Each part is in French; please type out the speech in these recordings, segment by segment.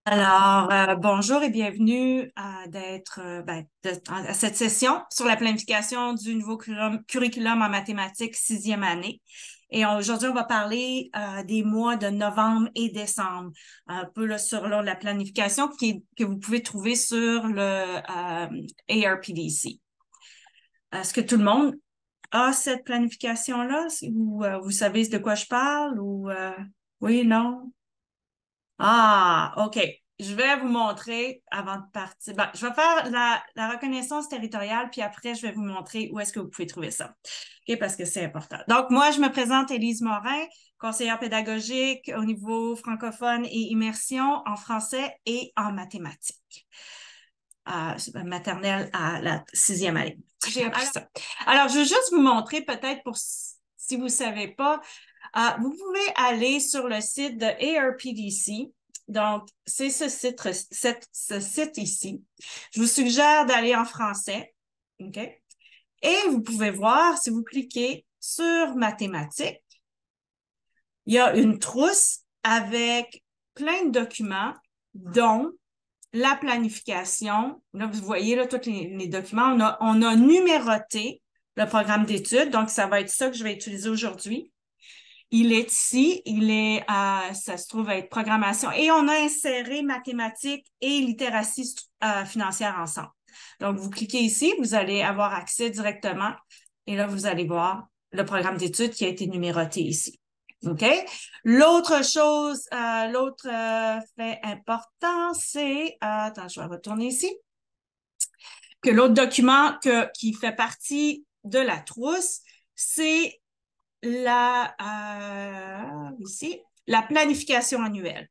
Alors, bonjour et bienvenue à cette session sur la planification du nouveau curriculum en mathématiques sixième année. Et aujourd'hui, on va parler des mois de novembre et décembre, un peu là, sur là, la planification que vous pouvez trouver sur le ARPDC. Est-ce que tout le monde a cette planification-là ou vous savez de quoi je parle ou oui, non? Ah, OK. Je vais vous montrer avant de partir. Ben, je vais faire la reconnaissance territoriale, puis après, je vais vous montrer où est-ce que vous pouvez trouver ça. OK, parce que c'est important. Donc, moi, je me présente Élise Morin, conseillère pédagogique au niveau francophone et immersion en français et en mathématiques. Maternelle à la sixième année. J'ai appris ça. Alors, je veux juste vous montrer peut-être pour si vous ne savez pas, vous pouvez aller sur le site de ARPDC. Donc, c'est ce site ici. Je vous suggère d'aller en français. OK? Et vous pouvez voir, si vous cliquez sur mathématiques, il y a une trousse avec plein de documents, dont la planification. Là, vous voyez là, tous les documents. On a numéroté le programme d'études. Donc, ça va être ça que je vais utiliser aujourd'hui. Il est ici, ça se trouve être programmation. Et on a inséré mathématiques et littératie financière ensemble. Donc, vous cliquez ici, vous allez avoir accès directement. Et là, vous allez voir le programme d'études qui a été numéroté ici. OK? L'autre fait important, c'est, attends, je vais retourner ici, que l'autre document qui fait partie de la trousse, c'est ici, la planification annuelle.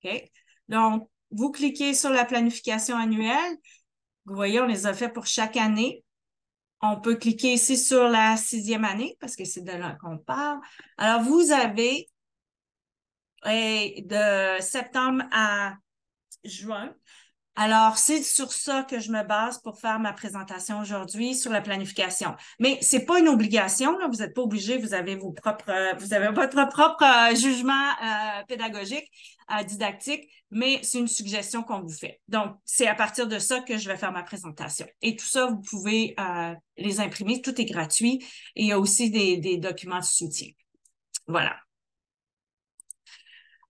OK? Donc, vous cliquez sur la planification annuelle. Vous voyez, on les a fait pour chaque année. On peut cliquer ici sur la sixième année parce que c'est de là qu'on parle. Alors, vous avez de septembre à juin. Alors, c'est sur ça que je me base pour faire ma présentation aujourd'hui sur la planification. Mais c'est pas une obligation, là. Vous n'êtes pas obligé, vous avez votre propre jugement pédagogique, didactique, mais c'est une suggestion qu'on vous fait. Donc, c'est à partir de ça que je vais faire ma présentation. Et tout ça, vous pouvez les imprimer, tout est gratuit. Et il y a aussi des documents de soutien. Voilà.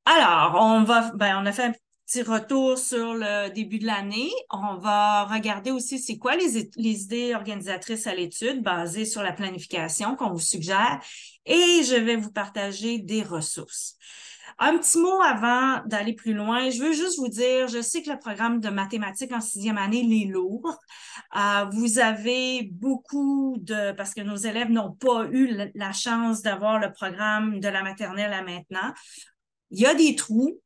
Alors, on a fait un petit retour sur le début de l'année. On va regarder aussi c'est quoi les idées organisatrices à l'étude basées sur la planification qu'on vous suggère et je vais vous partager des ressources. Un petit mot avant d'aller plus loin. Je veux juste vous dire, je sais que le programme de mathématiques en sixième année, il est lourd. Vous avez parce que nos élèves n'ont pas eu la chance d'avoir le programme de la maternelle à maintenant. Il y a des trous.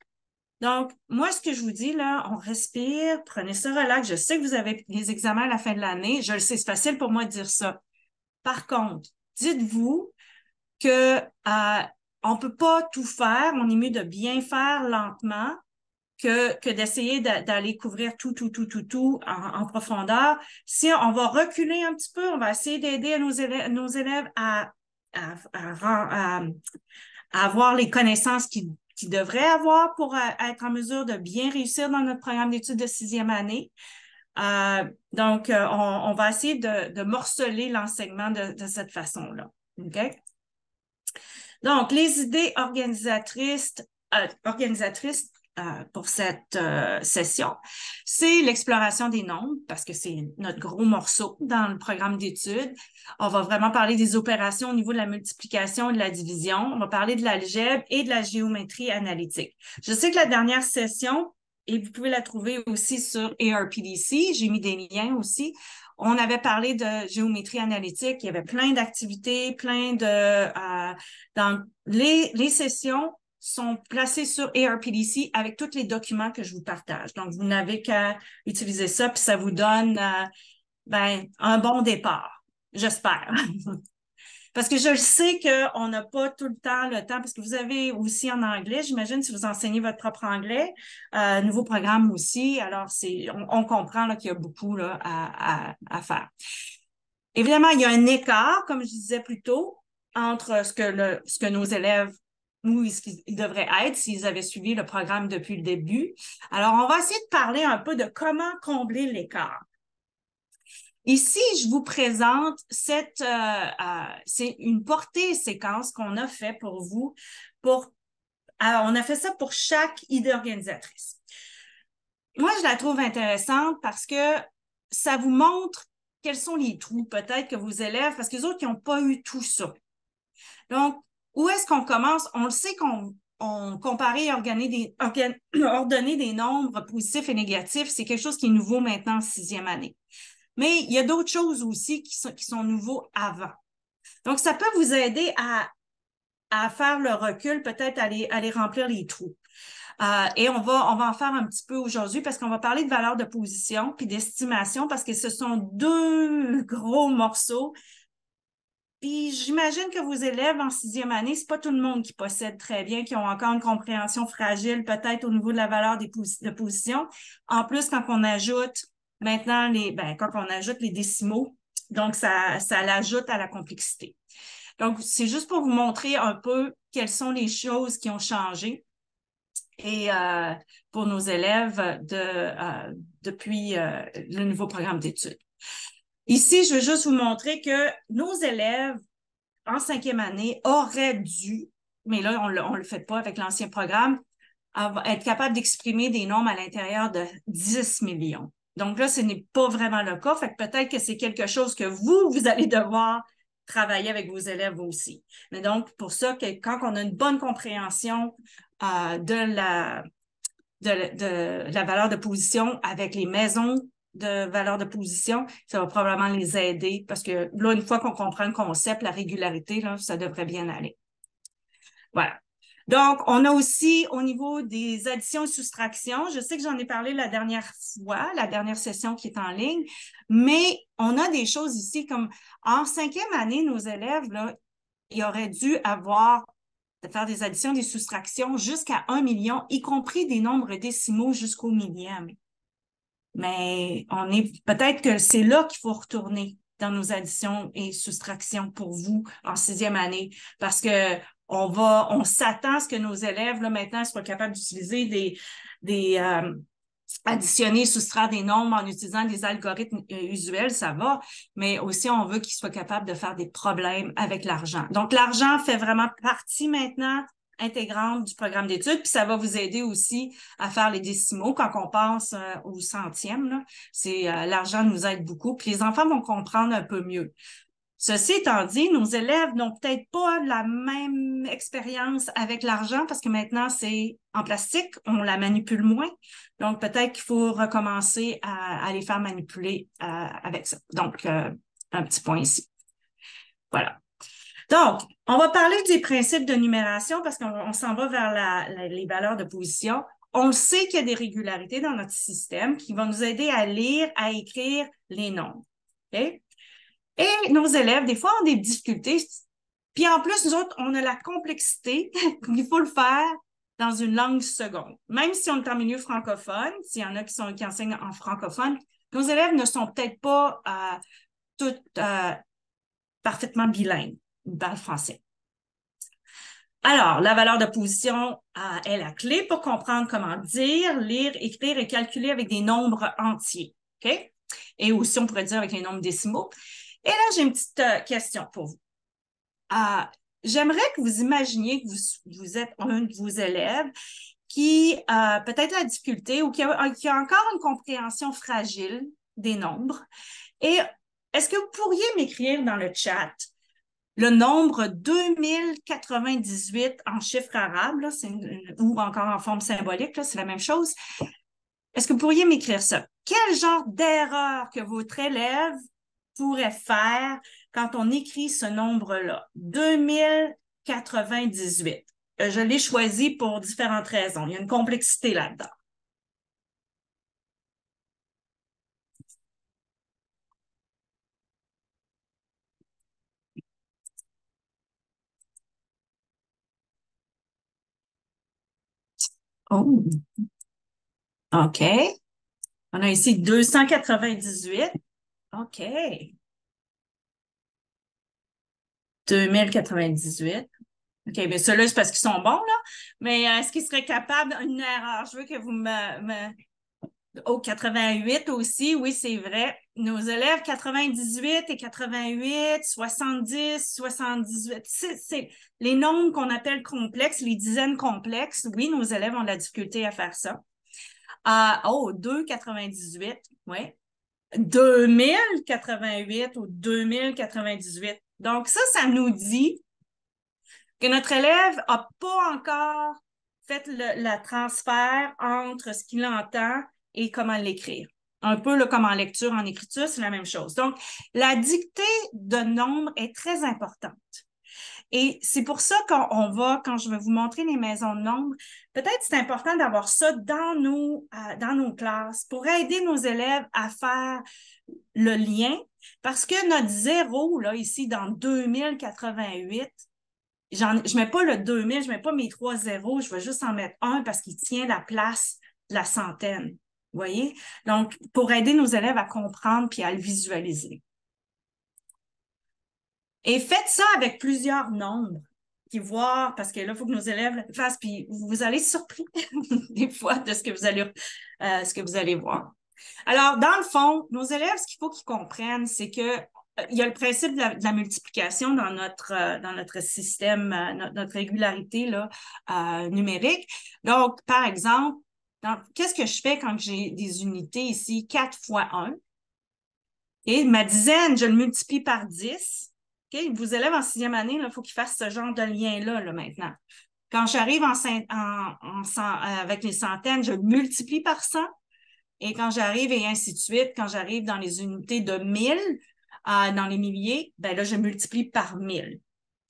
Donc, moi, ce que je vous dis, là, on respire, prenez ça relax. Je sais que vous avez des examens à la fin de l'année. Je le sais, c'est facile pour moi de dire ça. Par contre, dites-vous que on peut pas tout faire. On est mieux de bien faire lentement que d'essayer d'aller couvrir tout en profondeur. Si on va reculer un petit peu, on va essayer d'aider nos élèves à avoir les connaissances qu'ils devraient avoir pour être en mesure de bien réussir dans notre programme d'études de sixième année. On va essayer de morceler l'enseignement de cette façon-là. OK? Donc, les idées organisatrices pour cette session, c'est l'exploration des nombres, parce que c'est notre gros morceau dans le programme d'études. On va vraiment parler des opérations au niveau de la multiplication et de la division. On va parler de l'algèbre et de la géométrie analytique. Je sais que la dernière session, et vous pouvez la trouver aussi sur ARPDC, j'ai mis des liens aussi. On avait parlé de géométrie analytique, il y avait plein d'activités, donc, les sessions sont placées sur ARPDC avec tous les documents que je vous partage. Donc, vous n'avez qu'à utiliser ça, puis ça vous donne un bon départ, j'espère. Parce que je sais qu'on n'a pas tout le temps, parce que vous avez aussi en anglais, j'imagine, si vous enseignez votre propre anglais, nouveau programme aussi. Alors, on comprend là, qu'il y a beaucoup là, à faire. Évidemment, il y a un écart, comme je disais plus tôt, entre ce que nos élèves où ils devraient être s'ils avaient suivi le programme depuis le début. Alors, on va essayer de parler un peu de comment combler l'écart. Ici, je vous présente c'est une portée séquence qu'on a fait pour vous. On a fait ça pour chaque idée organisatrice. Moi, je la trouve intéressante parce que ça vous montre quels sont les trous peut-être que vos élèves, parce que les autres, qui n'ont pas eu tout ça. Donc, où est-ce qu'on commence? On le sait qu'on comparer et ordonner des nombres positifs et négatifs, c'est quelque chose qui est nouveau maintenant en sixième année. Mais il y a d'autres choses aussi qui sont nouveaux avant. Donc, ça peut vous aider à faire le recul, peut-être à aller remplir les trous. Et on va en faire un petit peu aujourd'hui parce qu'on va parler de valeur de position puis d'estimation parce que ce sont deux gros morceaux. Puis j'imagine que vos élèves en sixième année, c'est pas tout le monde qui possède très bien, qui ont encore une compréhension fragile peut-être au niveau de la valeur de position. En plus, quand on ajoute maintenant quand on ajoute les décimaux, donc ça l'ajoute à la complexité. Donc, c'est juste pour vous montrer un peu quelles sont les choses qui ont changé et pour nos élèves depuis le nouveau programme d'études. Ici, je veux juste vous montrer que nos élèves en cinquième année auraient dû, mais là, on le fait pas avec l'ancien programme, être capable d'exprimer des nombres à l'intérieur de 10 millions. Donc là, ce n'est pas vraiment le cas. Fait que peut-être que c'est quelque chose que vous allez devoir travailler avec vos élèves aussi. Mais donc, pour ça, quand on a une bonne compréhension de la valeur de position avec les maisons de valeur de position, ça va probablement les aider parce que là, une fois qu'on comprend le concept, la régularité, là, ça devrait bien aller. Voilà. Donc, on a aussi au niveau des additions et soustractions, je sais que j'en ai parlé la dernière fois, la dernière session qui est en ligne, mais on a des choses ici comme en cinquième année, nos élèves, là, ils auraient dû faire des additions, des soustractions jusqu'à 1 million, y compris des nombres décimaux jusqu'au millième. Mais peut-être que c'est là qu'il faut retourner dans nos additions et soustractions pour vous en sixième année, parce que on s'attend à ce que nos élèves, là, maintenant, soient capables d'utiliser additionner, soustraire des nombres en utilisant des algorithmes usuels, ça va, mais aussi on veut qu'ils soient capables de faire des problèmes avec l'argent. Donc, l'argent fait vraiment partie maintenant intégrante du programme d'études, puis ça va vous aider aussi à faire les décimaux quand on passe au centième. Là. L'argent nous aide beaucoup, puis les enfants vont comprendre un peu mieux. Ceci étant dit, nos élèves n'ont peut-être pas la même expérience avec l'argent parce que maintenant, c'est en plastique, on la manipule moins. Donc, peut-être qu'il faut recommencer à les faire manipuler avec ça. Donc, un petit point ici. Voilà. Donc, on va parler des principes de numération parce qu'on s'en va vers les valeurs de position. On sait qu'il y a des régularités dans notre système qui vont nous aider à lire, à écrire les nombres. OK? Et nos élèves, des fois, ont des difficultés. Puis en plus, nous autres, on a la complexité qu'il faut le faire dans une langue seconde. Même si on est en milieu francophone, s'il y en a qui enseignent en francophone, nos élèves ne sont peut-être pas toutes parfaitement bilingues. Ils parlent français. Alors, la valeur de position est la clé pour comprendre comment dire, lire, écrire et calculer avec des nombres entiers. OK? Et aussi, on pourrait dire avec les nombres décimaux. Et là, j'ai une petite question pour vous. J'aimerais que vous imaginiez que vous êtes un de vos élèves qui a peut-être la difficulté ou qui a encore une compréhension fragile des nombres. Et est-ce que vous pourriez m'écrire dans le chat le nombre 2098 en chiffre arabe, là, ou encore en forme symbolique, c'est la même chose. Est-ce que vous pourriez m'écrire ça? Quel genre d'erreur que votre élève pourrait faire quand on écrit ce nombre-là? 2098. Je l'ai choisi pour différentes raisons. Il y a une complexité là-dedans. Oh, OK. On a ici 298. OK. 2098. OK, bien, ceux-là, c'est parce qu'ils sont bons, là. Mais est-ce qu'ils seraient capables d'une erreur? Je veux que vous Oh, 88 aussi, oui, c'est vrai. Nos élèves 98 et 88, 70, 78, c'est les nombres qu'on appelle complexes, les dizaines complexes. Oui, nos élèves ont de la difficulté à faire ça. 2,98, oui. 2088 ou 2098. Donc, ça nous dit que notre élève n'a pas encore fait le transfert entre ce qu'il entend et comment l'écrire. Un peu là, comme en lecture, en écriture, c'est la même chose. Donc, la dictée de nombres est très importante. Et c'est pour ça qu'on va, quand je vais vous montrer les maisons de nombres, peut-être c'est important d'avoir ça dans nos classes pour aider nos élèves à faire le lien, parce que notre zéro, là, ici, dans 2088, je ne mets pas le 2000, je ne mets pas mes 3 zéros, je vais juste en mettre un parce qu'il tient la place de la centaine. Vous voyez? Donc, pour aider nos élèves à comprendre puis à le visualiser. Et faites ça avec plusieurs nombres. Puis voir, parce que là, il faut que nos élèves le fassent, puis vous allez surpris des fois de ce que vous allez voir. Alors, dans le fond, nos élèves, ce qu'il faut qu'ils comprennent, c'est que il y a le principe de la multiplication dans notre système, notre régularité là, numérique. Donc, par exemple, qu'est-ce que je fais quand j'ai des unités ici? 4 fois 1. Et ma dizaine, je le multiplie par 10. Okay? Vos élèves en 6e année, il faut qu'ils fassent ce genre de lien-là là, maintenant. Quand j'arrive avec les centaines, je le multiplie par 100. Et quand j'arrive, et ainsi de suite, quand j'arrive dans les unités de 1000, dans les milliers, ben là, je multiplie par 1000.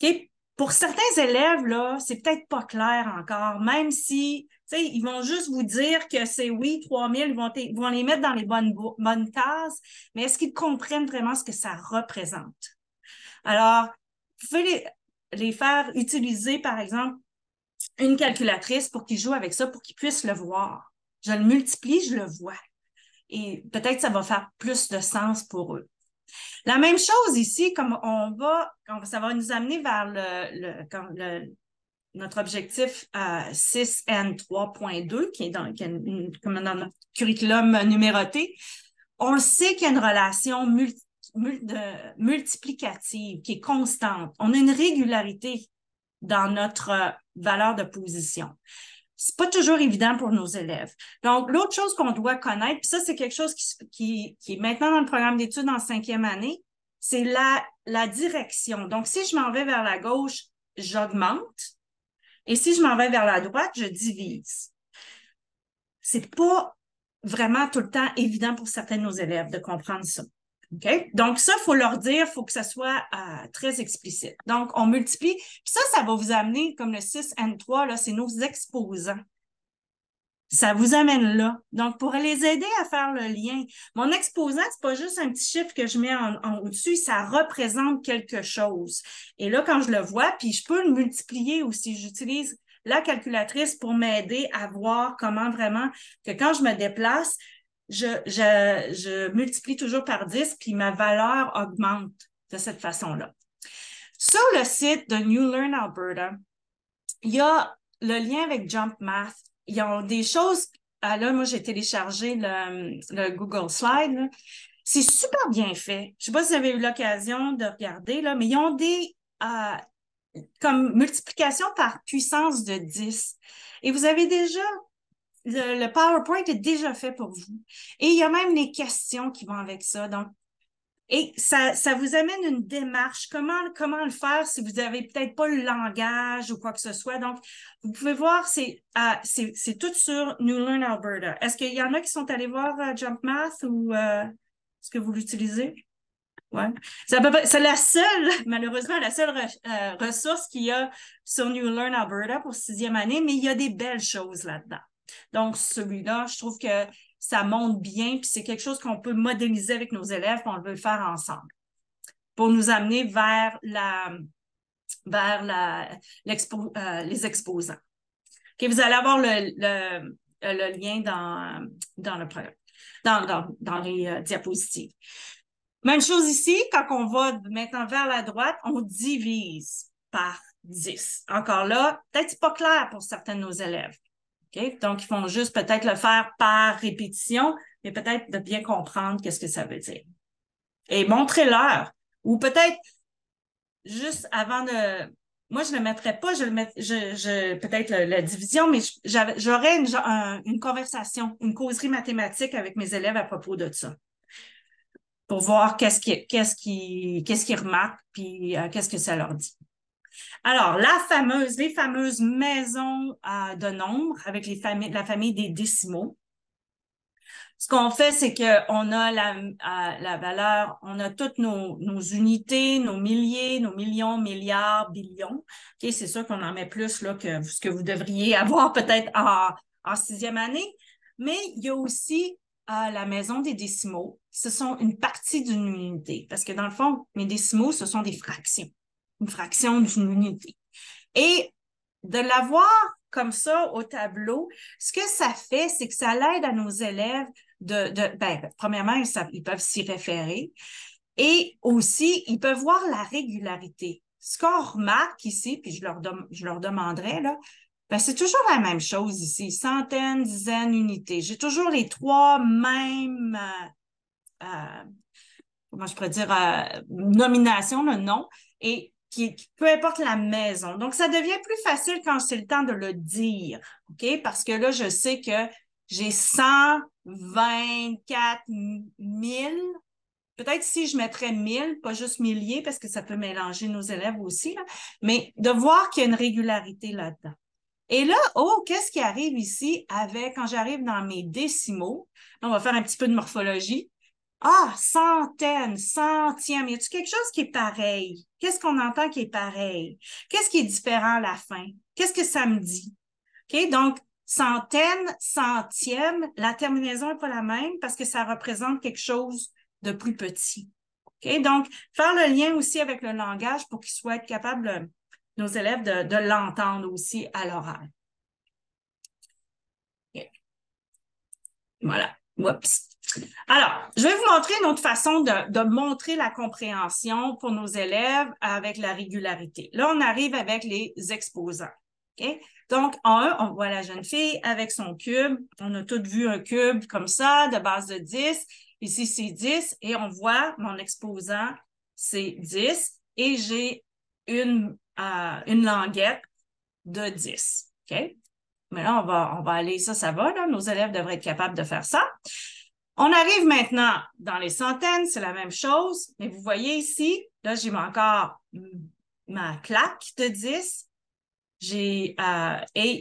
OK? Pour certains élèves, là, c'est peut-être pas clair encore, même si, tu sais, ils vont juste vous dire que c'est oui, 3000, ils vont les mettre dans les bonnes cases, mais est-ce qu'ils comprennent vraiment ce que ça représente? Alors, vous pouvez les faire utiliser, par exemple, une calculatrice pour qu'ils jouent avec ça, pour qu'ils puissent le voir. Je le multiplie, je le vois. Et peut-être que ça va faire plus de sens pour eux. La même chose ici, comme ça va nous amener vers notre objectif 6N3.2, qui est comme dans notre curriculum numéroté. On le sait qu'il y a une relation multiplicative qui est constante. On a une régularité dans notre valeur de position. C'est pas toujours évident pour nos élèves. Donc, l'autre chose qu'on doit connaître, puis ça, c'est quelque chose qui est maintenant dans le programme d'études en 5e année, c'est la direction. Donc, si je m'en vais vers la gauche, j'augmente. Et si je m'en vais vers la droite, je divise. C'est pas vraiment tout le temps évident pour certains de nos élèves de comprendre ça. OK? Donc, ça, il faut leur dire, il faut que ça soit très explicite. Donc, on multiplie. Puis ça va vous amener, comme le 6N3, là, c'est nos exposants. Ça vous amène là. Donc, pour les aider à faire le lien, mon exposant, c'est pas juste un petit chiffre que je mets en au-dessus, ça représente quelque chose. Et là, quand je le vois, puis je peux le multiplier aussi. J'utilise la calculatrice pour m'aider à voir comment vraiment que quand je me déplace, je multiplie toujours par 10, puis ma valeur augmente de cette façon-là. Sur le site de New Learn Alberta, il y a le lien avec Jump Math. Ils ont des choses. Là, moi, j'ai téléchargé le Google Slide. Là. C'est super bien fait. Je ne sais pas si vous avez eu l'occasion de regarder, là, mais ils ont des comme multiplication par puissance de 10. Et vous avez déjà le PowerPoint est déjà fait pour vous. Et il y a même les questions qui vont avec ça. Donc, et ça vous amène une démarche. Comment le faire si vous n'avez peut-être pas le langage ou quoi que ce soit. Donc, vous pouvez voir, c'est tout sur New Learn Alberta. Est-ce qu'il y en a qui sont allés voir Jump Math ou est-ce que vous l'utilisez? Ouais. C'est la seule, malheureusement, la seule ressource qu'il y a sur New Learn Alberta pour 6e année, mais il y a des belles choses là-dedans. Donc, celui-là, je trouve que ça monte bien, puis c'est quelque chose qu'on peut modéliser avec nos élèves, puis on veut le faire ensemble pour nous amener vers les exposants. Okay, vous allez avoir le lien dans le programme, dans les diapositives. Même chose ici, quand on va maintenant vers la droite, on divise par 10. Encore là, peut-être c'est pas clair pour certains de nos élèves. Okay? Donc, ils font juste peut-être le faire par répétition, mais peut-être de bien comprendre qu'est-ce que ça veut dire. Et montrez-leur. Ou peut-être juste avant de... Moi, je ne le mettrais pas, peut-être la division, mais j'aurais une conversation, une causerie mathématique avec mes élèves à propos de ça, pour voir qu'est-ce qu'ils remarquent, puis qu'est-ce que ça leur dit. Alors, les fameuses maisons de nombres avec la famille des décimaux. Ce qu'on fait, c'est qu'on a la valeur, on a toutes nos unités, nos milliers, nos millions, milliards, billions. OK, c'est sûr qu'on en met plus là, que ce que vous devriez avoir peut-être en sixième année. Mais il y a aussi la maison des décimaux. Ce sont une partie d'une unité. Parce que dans le fond, mes décimaux, ce sont des fractions. Une fraction d'une unité. Et de l'avoir comme ça au tableau, ce que ça fait, c'est que ça l'aide à nos élèves premièrement, ils peuvent s'y référer et aussi, ils peuvent voir la régularité. Ce qu'on remarque ici, puis je leur demanderai, là, c'est toujours la même chose ici, centaines, dizaines, unités. J'ai toujours les trois mêmes, comment je pourrais dire, nominations, le nom, et peu importe la maison. Donc, ça devient plus facile quand c'est le temps de le dire, OK? Parce que là, je sais que j'ai 124 000. Peut-être si je mettrais 1000, pas juste milliers, parce que ça peut mélanger nos élèves aussi, là, mais de voir qu'il y a une régularité là-dedans. Et là, qu'est-ce qui arrive ici quand j'arrive dans mes décimaux? On va faire un petit peu de morphologie. Ah, centaines, centièmes. Y a-t-il quelque chose qui est pareil? Qu'est-ce qu'on entend qui est pareil? Qu'est-ce qui est différent à la fin? Qu'est-ce que ça me dit? OK? Donc, centaines, centièmes, la terminaison n'est pas la même parce que ça représente quelque chose de plus petit. OK? Donc, faire le lien aussi avec le langage pour qu'ils soient capables, nos élèves, de l'entendre aussi à l'oral. Okay. Voilà. Oups. Alors, je vais vous montrer une autre façon de montrer la compréhension pour nos élèves avec la régularité. Là, on arrive avec les exposants. Okay? Donc, en 1, on voit la jeune fille avec son cube. On a tous vu un cube comme ça, de base de 10. Ici, c'est 10. Et on voit mon exposant, c'est 10. Et j'ai une languette de 10. OK? Mais là, on va aller, ça va, là. Nos élèves devraient être capables de faire ça. On arrive maintenant dans les centaines, c'est la même chose, mais vous voyez ici, là, j'ai encore ma claque de 10 et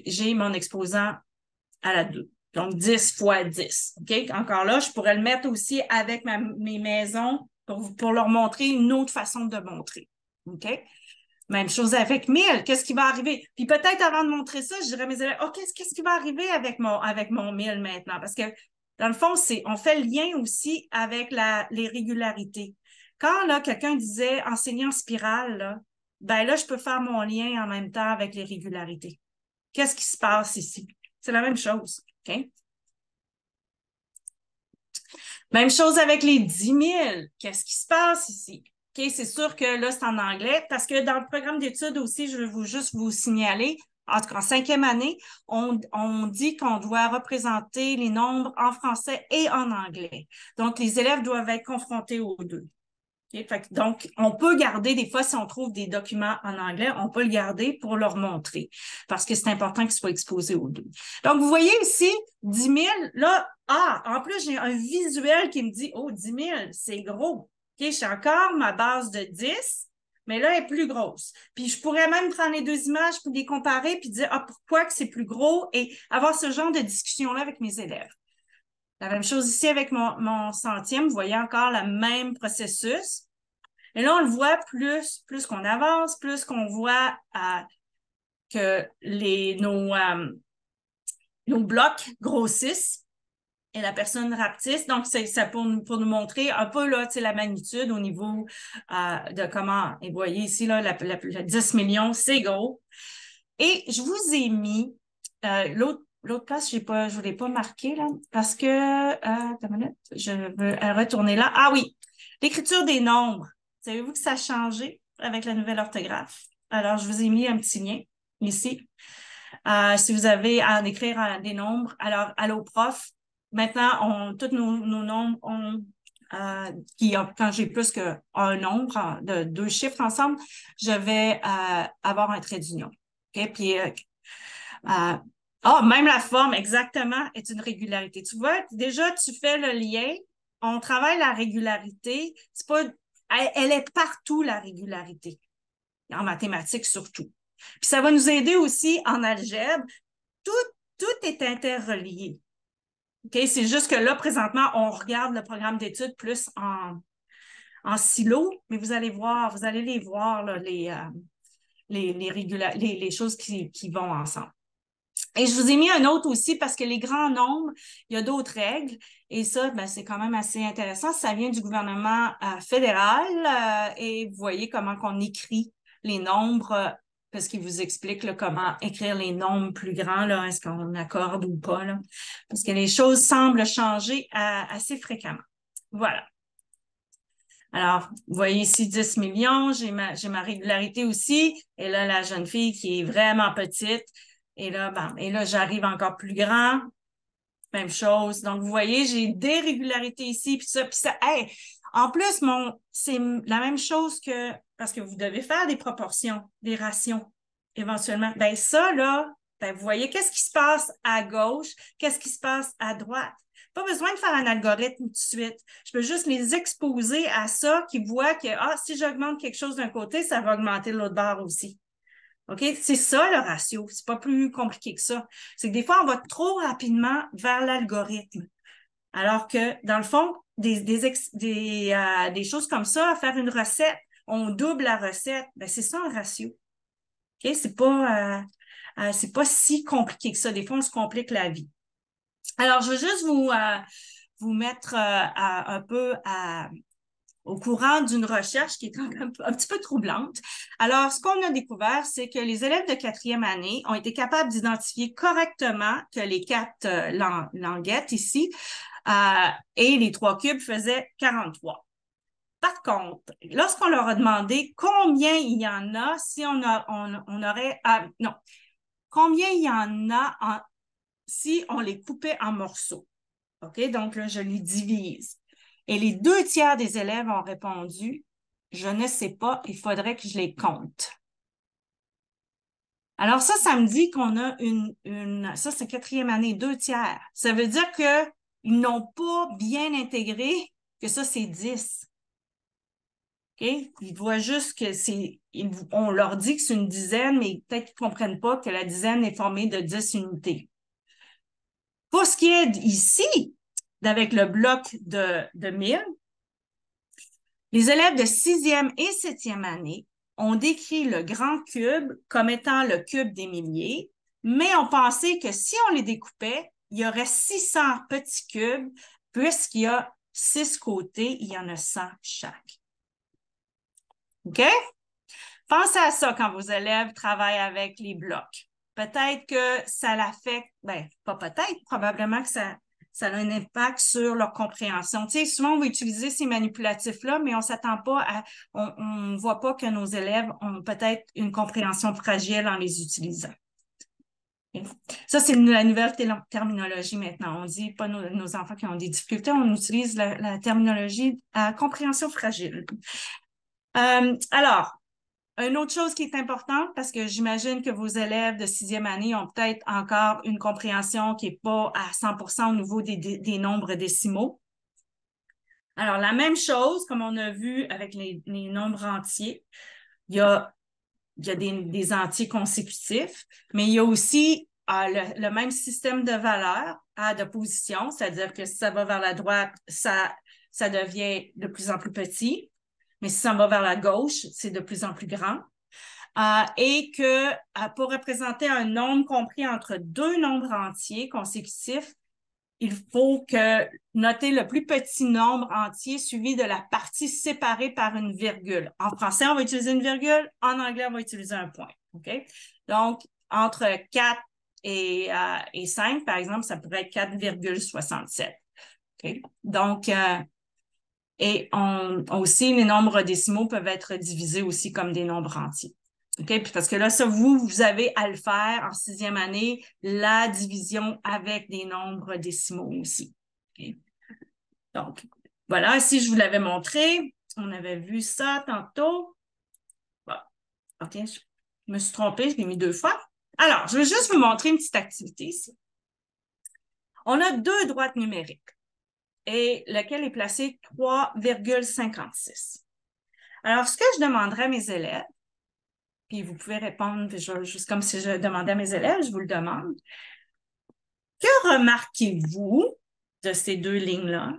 j'ai mon exposant à la 2. Donc, 10 fois 10. OK? Encore là, je pourrais le mettre aussi avec mes maisons pour leur montrer une autre façon de montrer. OK? Même chose avec 1000. Qu'est-ce qui va arriver? Puis peut-être avant de montrer ça, je dirais à mes élèves, OK, qu'est-ce qui va arriver avec mon 1000 maintenant? Parce que dans le fond, on fait le lien aussi avec les régularités. Quand là, quelqu'un disait enseigner en spirale, là, je peux faire mon lien en même temps avec les régularités. Qu'est-ce qui se passe ici? C'est la même chose. OK? Même chose avec les 10 000. Qu'est-ce qui se passe ici? OK, c'est sûr que là, c'est en anglais parce que dans le programme d'études aussi, je veux juste vous signaler, en tout cas en cinquième année, on dit qu'on doit représenter les nombres en français et en anglais. Donc, les élèves doivent être confrontés aux deux. Okay? Donc, on peut garder, des fois, si on trouve des documents en anglais, on peut le garder pour leur montrer parce que c'est important qu'ils soient exposés aux deux. Donc, vous voyez ici, 10 000, là, en plus, j'ai un visuel qui me dit, 10 000, c'est gros. OK, j'ai encore ma base de 10, mais là, elle est plus grosse. Puis, je pourrais même prendre les deux images pour les comparer puis dire, pourquoi que c'est plus gros et avoir ce genre de discussion-là avec mes élèves. La même chose ici avec mon centième. Vous voyez encore le même processus. Et là, on le voit plus qu'on avance, plus qu'on voit que nos blocs grossissent et la personne rapetisse. Donc, c'est ça pour nous montrer un peu là, la magnitude au niveau de comment. Et vous voyez ici, là, la 10 millions, c'est gros. Et je vous ai mis l'autre place, je ne vous l'ai pas marqué là, parce que attends une minute, je veux retourner là. Ah oui, l'écriture des nombres. Savez-vous que ça a changé avec la nouvelle orthographe? Alors, je vous ai mis un petit lien ici. Si vous avez à en écrire des nombres, alors, allô, prof. Maintenant, tous nos nombres ont, quand j'ai plus qu'un nombre de 2 chiffres ensemble, je vais avoir un trait d'union. OK? Puis, même la forme, exactement, est une régularité. Tu vois, déjà, tu fais le lien. On travaille la régularité. C'est pas, elle est partout, la régularité. En mathématiques, surtout. Puis ça va nous aider aussi en algèbre. Tout, tout est interrelié. OK? C'est juste que là, présentement, on regarde le programme d'études plus en silo, mais vous allez voir, vous allez les voir, là, les choses qui vont ensemble. Et je vous ai mis un autre aussi parce que les grands nombres, il y a d'autres règles. Et ça, ben, c'est quand même assez intéressant. Ça vient du gouvernement fédéral et vous voyez comment qu'on écrit les nombres parce qu'il vous explique là, comment écrire les nombres plus grands, là, est-ce qu'on accorde ou pas. Là, parce que les choses semblent changer assez fréquemment. Voilà. Alors, vous voyez ici 10 millions, j'ai ma régularité aussi. Et là, la jeune fille qui est vraiment petite. Et là, j'arrive encore plus grand. Même chose. Donc, vous voyez, j'ai des régularités ici, puis ça. Hey, en plus, c'est la même chose parce que vous devez faire des proportions, des rations, éventuellement. Ben, ça, là, ben, vous voyez, qu'est-ce qui se passe à gauche, qu'est-ce qui se passe à droite. Pas besoin de faire un algorithme tout de suite. Je peux juste les exposer à ça, qui voient que, si j'augmente quelque chose d'un côté, ça va augmenter de l'autre bord aussi. OK? C'est ça le ratio. C'est pas plus compliqué que ça. C'est que des fois, on va trop rapidement vers l'algorithme. Alors que, dans le fond, des choses comme ça, faire une recette, on double la recette, ben, c'est ça un ratio. OK? C'est pas si compliqué que ça. Des fois, on se complique la vie. Alors, je veux juste vous mettre un peu au courant d'une recherche qui est quand même un petit peu troublante. Alors, ce qu'on a découvert, c'est que les élèves de 4e année ont été capables d'identifier correctement que les 4 languettes ici et les 3 cubes faisaient 43. Par contre, lorsqu'on leur a demandé combien il y en a si on aurait... non, combien il y en a si on les coupait en morceaux. OK? Donc là, je les divise. Et les 2 tiers des élèves ont répondu, je ne sais pas, il faudrait que je les compte. Alors ça me dit qu'on a ça c'est 4e année, 2 tiers. Ça veut dire qu'ils n'ont pas bien intégré que ça c'est 10. OK? Ils voient juste que on leur dit que c'est une dizaine, mais peut-être qu'ils ne comprennent pas que la dizaine est formée de 10 unités. Pour ce qui est ici, avec le bloc de 1000, les élèves de 6e et 7e année ont décrit le grand cube comme étant le cube des milliers, mais ont pensé que si on les découpait, il y aurait 600 petits cubes, puisqu'il y a 6 côtés, il y en a 100 chaque. OK? Pensez à ça quand vos élèves travaillent avec les blocs. Peut-être que ça l'affecte, pas peut-être, probablement que ça a un impact sur leur compréhension. Tu sais, souvent, on va utiliser ces manipulatifs-là, mais on s'attend pas on ne voit pas que nos élèves ont peut-être une compréhension fragile en les utilisant. Ça, c'est la nouvelle terminologie maintenant. On dit pas nos enfants qui ont des difficultés, on utilise la terminologie à compréhension fragile. Alors, une autre chose qui est importante, parce que j'imagine que vos élèves de 6e année ont peut-être encore une compréhension qui n'est pas à 100% au niveau des nombres décimaux. Alors, la même chose, comme on a vu avec les nombres entiers, il y a des entiers consécutifs, mais il y a aussi le même système de valeurs de position, c'est-à-dire que si ça va vers la droite, ça devient de plus en plus petit. Mais si ça va vers la gauche, c'est de plus en plus grand. Et que pour représenter un nombre compris entre 2 nombres entiers consécutifs, il faut noter le plus petit nombre entier suivi de la partie séparée par une virgule. En français, on va utiliser une virgule. En anglais, on va utiliser un point. OK? Donc, entre 4 et 5, par exemple, ça pourrait être 4,67. OK? Donc, et aussi, les nombres décimaux peuvent être divisés aussi comme des nombres entiers. OK? Puis parce que là, ça, vous avez à le faire en sixième année, la division avec des nombres décimaux aussi. OK? Donc, voilà, si je vous l'avais montré, on avait vu ça tantôt. Bon, OK, je me suis trompée, je l'ai mis deux fois. Alors, je vais juste vous montrer une petite activité ici. On a deux droites numériques et lequel est placé 3,56. Alors, ce que je demanderais à mes élèves, puis vous pouvez répondre, juste comme si je demandais à mes élèves, je vous le demande. Que remarquez-vous de ces deux lignes-là?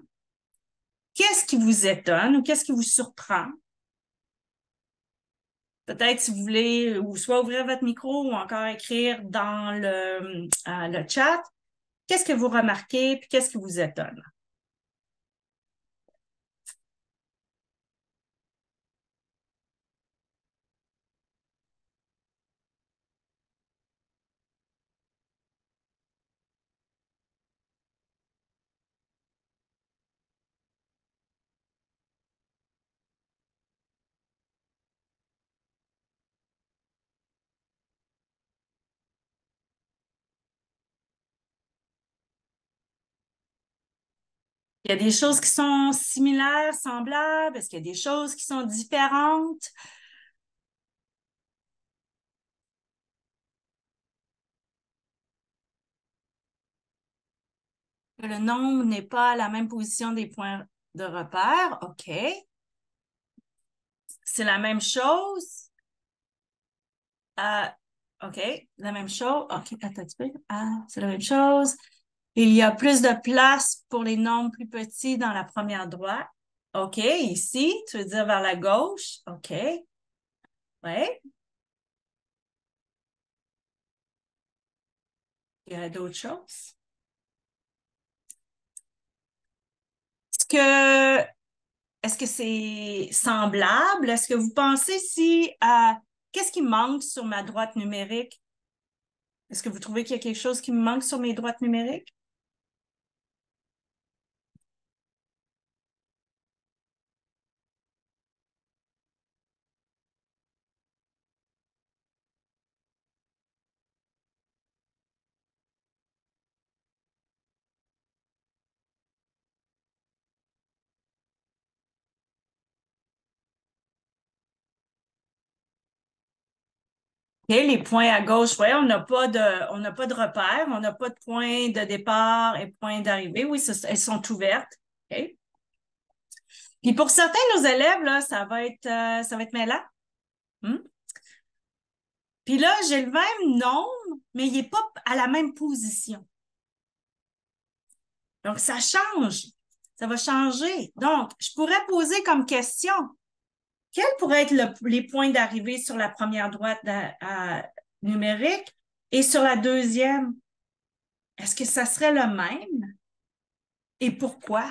Qu'est-ce qui vous étonne ou qu'est-ce qui vous surprend? Peut-être si vous voulez ou soit ouvrir votre micro ou encore écrire dans le chat. Qu'est-ce que vous remarquez puis qu'est-ce qui vous étonne? Il y a des choses qui sont similaires, semblables? Est-ce qu'il y a des choses qui sont différentes? Le nombre n'est pas à la même position des points de repère. OK. C'est la même chose. Euh, OK. La même chose. OK. Attends un petit peu. Ah, c'est la même chose. Il y a plus de place pour les nombres plus petits dans la première droite. OK. Ici, tu veux dire vers la gauche. OK. Ouais. Il y a d'autres choses. Est-ce que Est-ce que c'est semblable? Est-ce que vous pensez si qu'est-ce qui manque sur ma droite numérique? Est-ce que vous trouvez qu'il y a quelque chose qui me manque sur mes droites numériques? OK, les points à gauche, ouais, on n'a pas de repère, on n'a pas de point de départ et point d'arrivée. Oui, elles sont ouvertes. OK. Puis pour certains de nos élèves, là, ça va être mêlant. Hmm? Puis là, j'ai le même nombre, mais il n'est pas à la même position. Donc, ça change. Ça va changer. Donc, je pourrais poser comme question, quels pourraient être les points d'arrivée sur la première droite numérique et sur la deuxième? Est-ce que ça serait le même? Et pourquoi?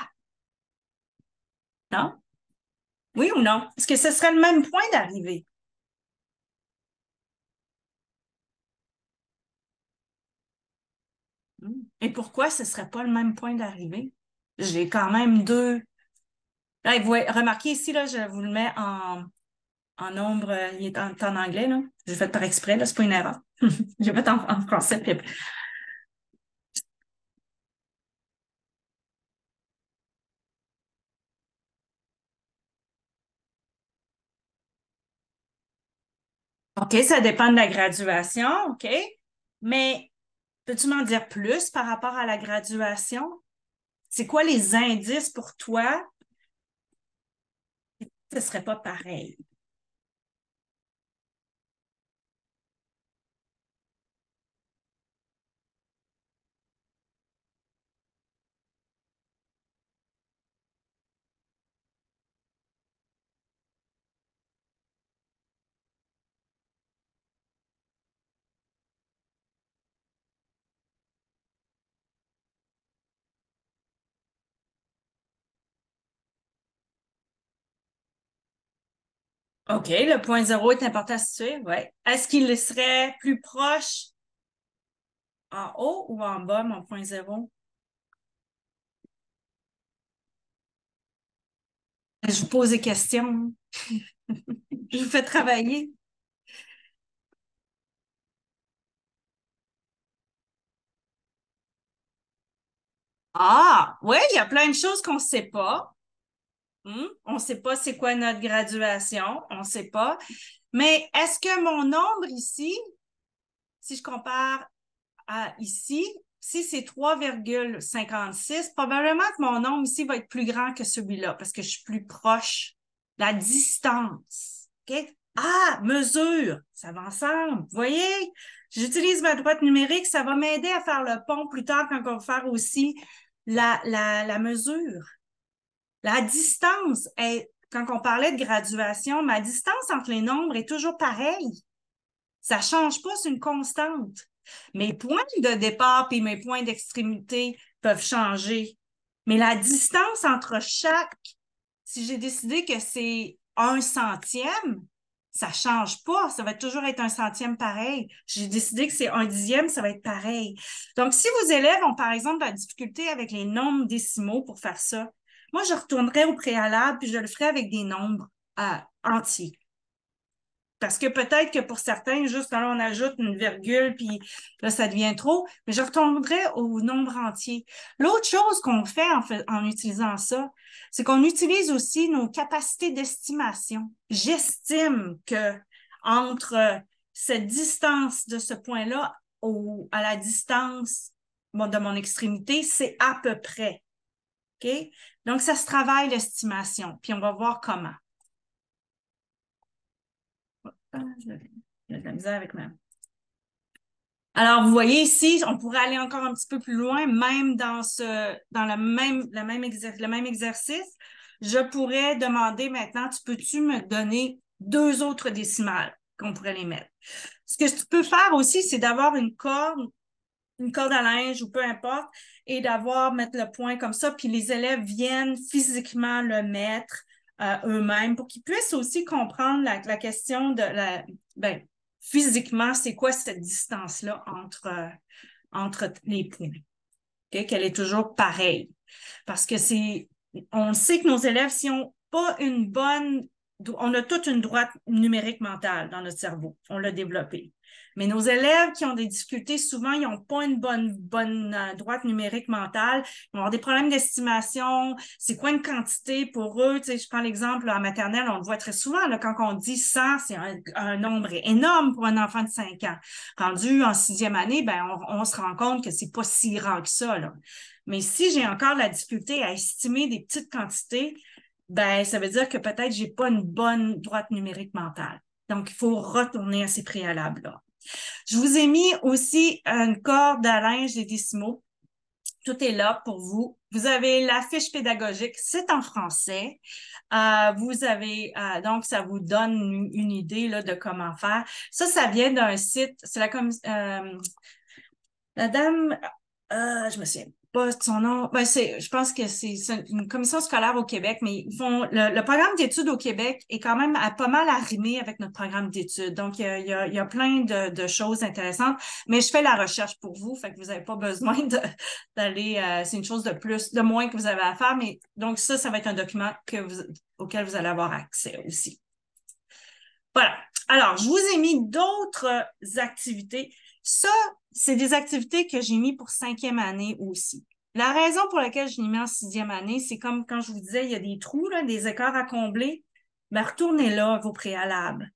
Non? Oui ou non? Est-ce que ce serait le même point d'arrivée? Et pourquoi ce ne serait pas le même point d'arrivée? J'ai quand même deux. Là, vous remarquez ici, là, je vous le mets en nombre, il est en anglais, là. J'ai fait par exprès, là, c'est pas une erreur. J'ai fait en français. OK, ça dépend de la graduation, OK. Mais peux-tu m'en dire plus par rapport à la graduation? C'est quoi les indices pour toi? Ce serait pas pareil. OK, le point zéro est important à situer, ouais. Est-ce qu'il serait plus proche en haut ou en bas, mon point zéro? Je vous pose des questions. Je vous fais travailler. Ah, oui, il y a plein de choses qu'on ne sait pas. On ne sait pas c'est quoi notre graduation, on ne sait pas. Mais est-ce que mon nombre ici, si je compare à ici, si c'est 3,56, probablement que mon nombre ici va être plus grand que celui-là parce que je suis plus proche. La distance. OK? Ah, mesure. Ça va ensemble. Vous voyez? J'utilise ma droite numérique. Ça va m'aider à faire le pont plus tard quand on va faire aussi la mesure. La distance est, quand on parlait de graduation, ma distance entre les nombres est toujours pareille. Ça ne change pas, c'est une constante. Mes points de départ et mes points d'extrémité peuvent changer. Mais la distance entre chaque, si j'ai décidé que c'est 1 centième, ça ne change pas. Ça va toujours être 1 centième pareil. J'ai décidé que c'est 1 dixième, ça va être pareil. Donc, si vos élèves ont, par exemple, de la difficulté avec les nombres décimaux pour faire ça, moi, je retournerai au préalable puis je le ferai avec des nombres entiers. Parce que peut-être que pour certains, juste là, on ajoute une virgule, puis là, ça devient trop, mais je retournerai au nombre entier. L'autre chose qu'on fait en utilisant ça, c'est qu'on utilise aussi nos capacités d'estimation. J'estime que entre cette distance de ce point-là à la distance de mon extrémité, c'est à peu près. OK? Donc, ça se travaille l'estimation, puis on va voir comment. J'ai de la misère avec ma... Alors, vous voyez ici, on pourrait aller encore un petit peu plus loin, même dans le même exercice. Je pourrais demander maintenant, tu peux-tu me donner 2 autres décimales qu'on pourrait les mettre? Ce que tu peux faire aussi, c'est d'avoir une corde à linge ou peu importe, et mettre le point comme ça, puis les élèves viennent physiquement le mettre eux-mêmes pour qu'ils puissent aussi comprendre la question ben, physiquement, c'est quoi cette distance-là entre les points. Okay? Qu'elle est toujours pareille. Parce que on sait que nos élèves, si on pas une bonne, on a toute une droite numérique mentale dans notre cerveau. On l'a développée. Mais nos élèves qui ont des difficultés, souvent, ils n'ont pas une bonne droite numérique mentale. Ils vont avoir des problèmes d'estimation. C'est quoi une quantité pour eux? Tu sais, je prends l'exemple en maternelle, on le voit très souvent. Là, quand on dit 100, c'est un nombre énorme pour un enfant de 5 ans. Rendu en 6e année, ben, on se rend compte que c'est pas si grand que ça. Là. Mais si j'ai encore la difficulté à estimer des petites quantités, ben, ça veut dire que peut-être j'ai pas une bonne droite numérique mentale. Donc, il faut retourner à ces préalables-là. Je vous ai mis aussi une corde à linge des décimaux. Tout est là pour vous. Vous avez la fiche pédagogique, c'est en français. Vous avez, donc, ça vous donne une idée là, de comment faire. Ça vient d'un site, c'est la dame, je me souviens pas de son nom. Ben, je pense que c'est une commission scolaire au Québec, mais ils font le programme d'études au Québec est quand même pas mal arrimé avec notre programme d'études. Donc, il y a plein de choses intéressantes, mais je fais la recherche pour vous, fait que vous n'avez pas besoin d'aller, c'est une chose de moins que vous avez à faire, mais donc ça va être un document auquel vous allez avoir accès aussi. Voilà. Alors, je vous ai mis d'autres activités. Ça, c'est des activités que j'ai mis pour 5e année aussi. La raison pour laquelle je l'ai mis en 6e année, c'est comme quand je vous disais, il y a des trous, là, des écarts à combler. Ben, retournez là vos préalables.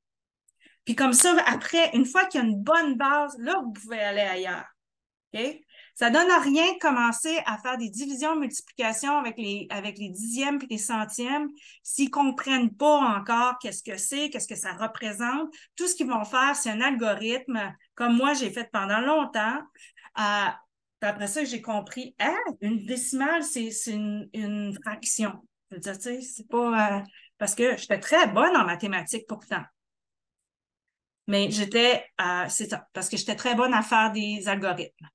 Puis comme ça, après, une fois qu'il y a une bonne base, là, vous pouvez aller ailleurs. OK? Ça donne à rien de commencer à faire des divisions, multiplications avec les dixièmes et les centièmes s'ils ne comprennent pas encore qu'est-ce que c'est, qu'est-ce que ça représente. Tout ce qu'ils vont faire, c'est un algorithme, comme moi, j'ai fait pendant longtemps. Après ça, j'ai compris, une décimale, c'est une fraction. Je veux dire, tu sais, c'est pas... parce que j'étais très bonne en mathématiques pourtant. Mais c'est ça, parce que j'étais très bonne à faire des algorithmes.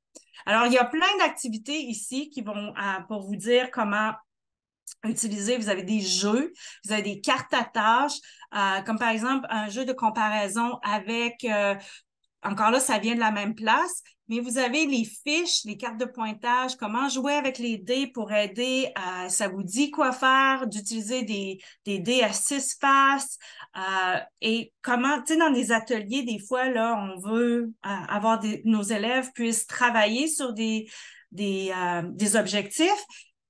Alors, il y a plein d'activités ici qui vont pour vous dire comment utiliser. Vous avez des jeux, vous avez des cartes à tâches, comme par exemple un jeu de comparaison avec, encore là, ça vient de la même place, mais vous avez les fiches, les cartes de pointage, comment jouer avec les dés pour aider, ça vous dit quoi faire, d'utiliser des dés à 6 faces, et comment, tu sais, dans des ateliers, des fois, là, on veut avoir nos élèves puissent travailler sur des objectifs,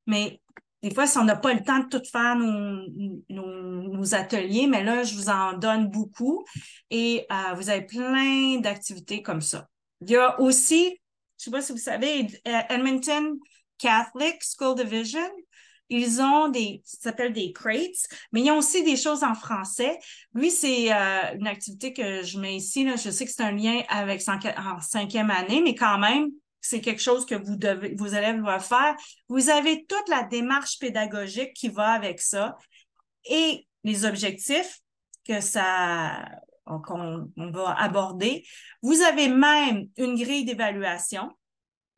mais des fois, si on n'a pas le temps de tout faire nos ateliers, mais là, je vous en donne beaucoup et vous avez plein d'activités comme ça. Il y a aussi, je ne sais pas si vous savez, Edmonton Catholic School Division, ils ont ça s'appelle des crates, mais ils ont aussi des choses en français. Lui, c'est une activité que je mets ici, là. Je sais que c'est un lien avec en 5e année, mais quand même, c'est quelque chose que vos élèves doivent faire. Vous avez toute la démarche pédagogique qui va avec ça et les objectifs qu'on va aborder. Vous avez même une grille d'évaluation.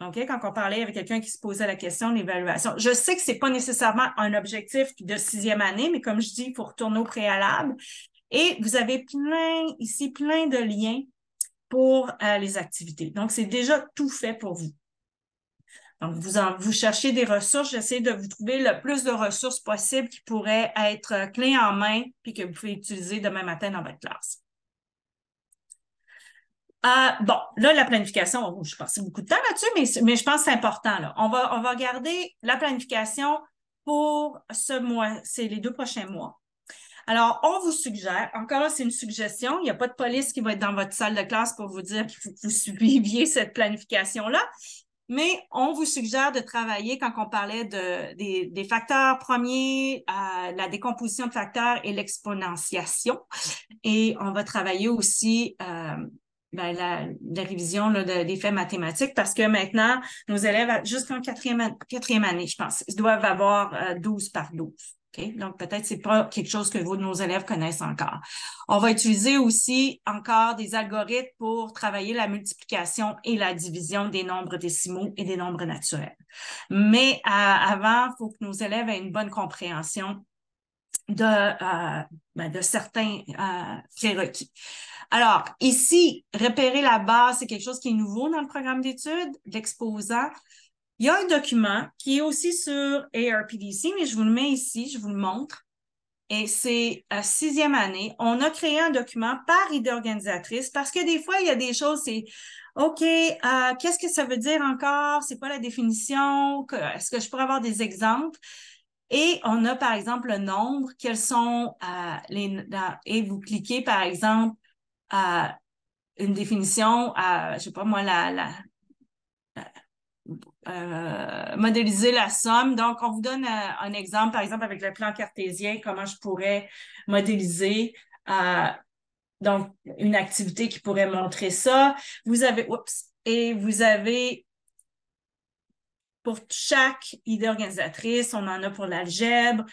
OK? Quand on parlait avec quelqu'un qui se posait la question de l'évaluation. Je sais que c'est pas nécessairement un objectif de 6e année, mais comme je dis, il faut retourner au préalable. Et vous avez plein de liens pour les activités. Donc, c'est déjà tout fait pour vous. Donc, vous cherchez des ressources, j'essaie de vous trouver le plus de ressources possibles qui pourraient être clés en main puis que vous pouvez utiliser demain matin dans votre classe. Bon, là, la planification, je passé beaucoup de temps là-dessus, mais je pense que c'est important. Là. On va regarder la planification pour ce mois, c'est les 2 prochains mois. Alors, on vous suggère, encore là, c'est une suggestion, il n'y a pas de police qui va être dans votre salle de classe pour vous dire qu'il faut que vous suiviez cette planification-là, mais on vous suggère de travailler quand on parlait des facteurs premiers, la décomposition de facteurs et l'exponentiation. Et on va travailler aussi la révision là, des faits mathématiques parce que maintenant, nos élèves, jusqu'en quatrième année, je pense, ils doivent avoir 12 par 12. Okay? Donc, peut-être c'est pas quelque chose que nos élèves connaissent encore. On va utiliser aussi encore des algorithmes pour travailler la multiplication et la division des nombres décimaux et des nombres naturels. Mais avant, il faut que nos élèves aient une bonne compréhension de certains prérequis. Alors, ici, repérer la base, c'est quelque chose qui est nouveau dans le programme d'études, l'exposant. Il y a un document qui est aussi sur ARPDC, mais je vous le mets ici, je vous le montre. Et c'est 6e année. On a créé un document par idée organisatrice parce que des fois, il y a des choses, c'est OK, qu'est-ce que ça veut dire encore? C'est quoi la définition? Est-ce que je pourrais avoir des exemples? Et on a, par exemple, le nombre, quels sont et vous cliquez, par exemple, une définition, je sais pas moi, modéliser la somme. Donc, on vous donne un exemple, par exemple, avec le plan cartésien, comment je pourrais modéliser donc une activité qui pourrait montrer ça. Vous avez pour chaque idée organisatrice, on en a pour l'algèbre,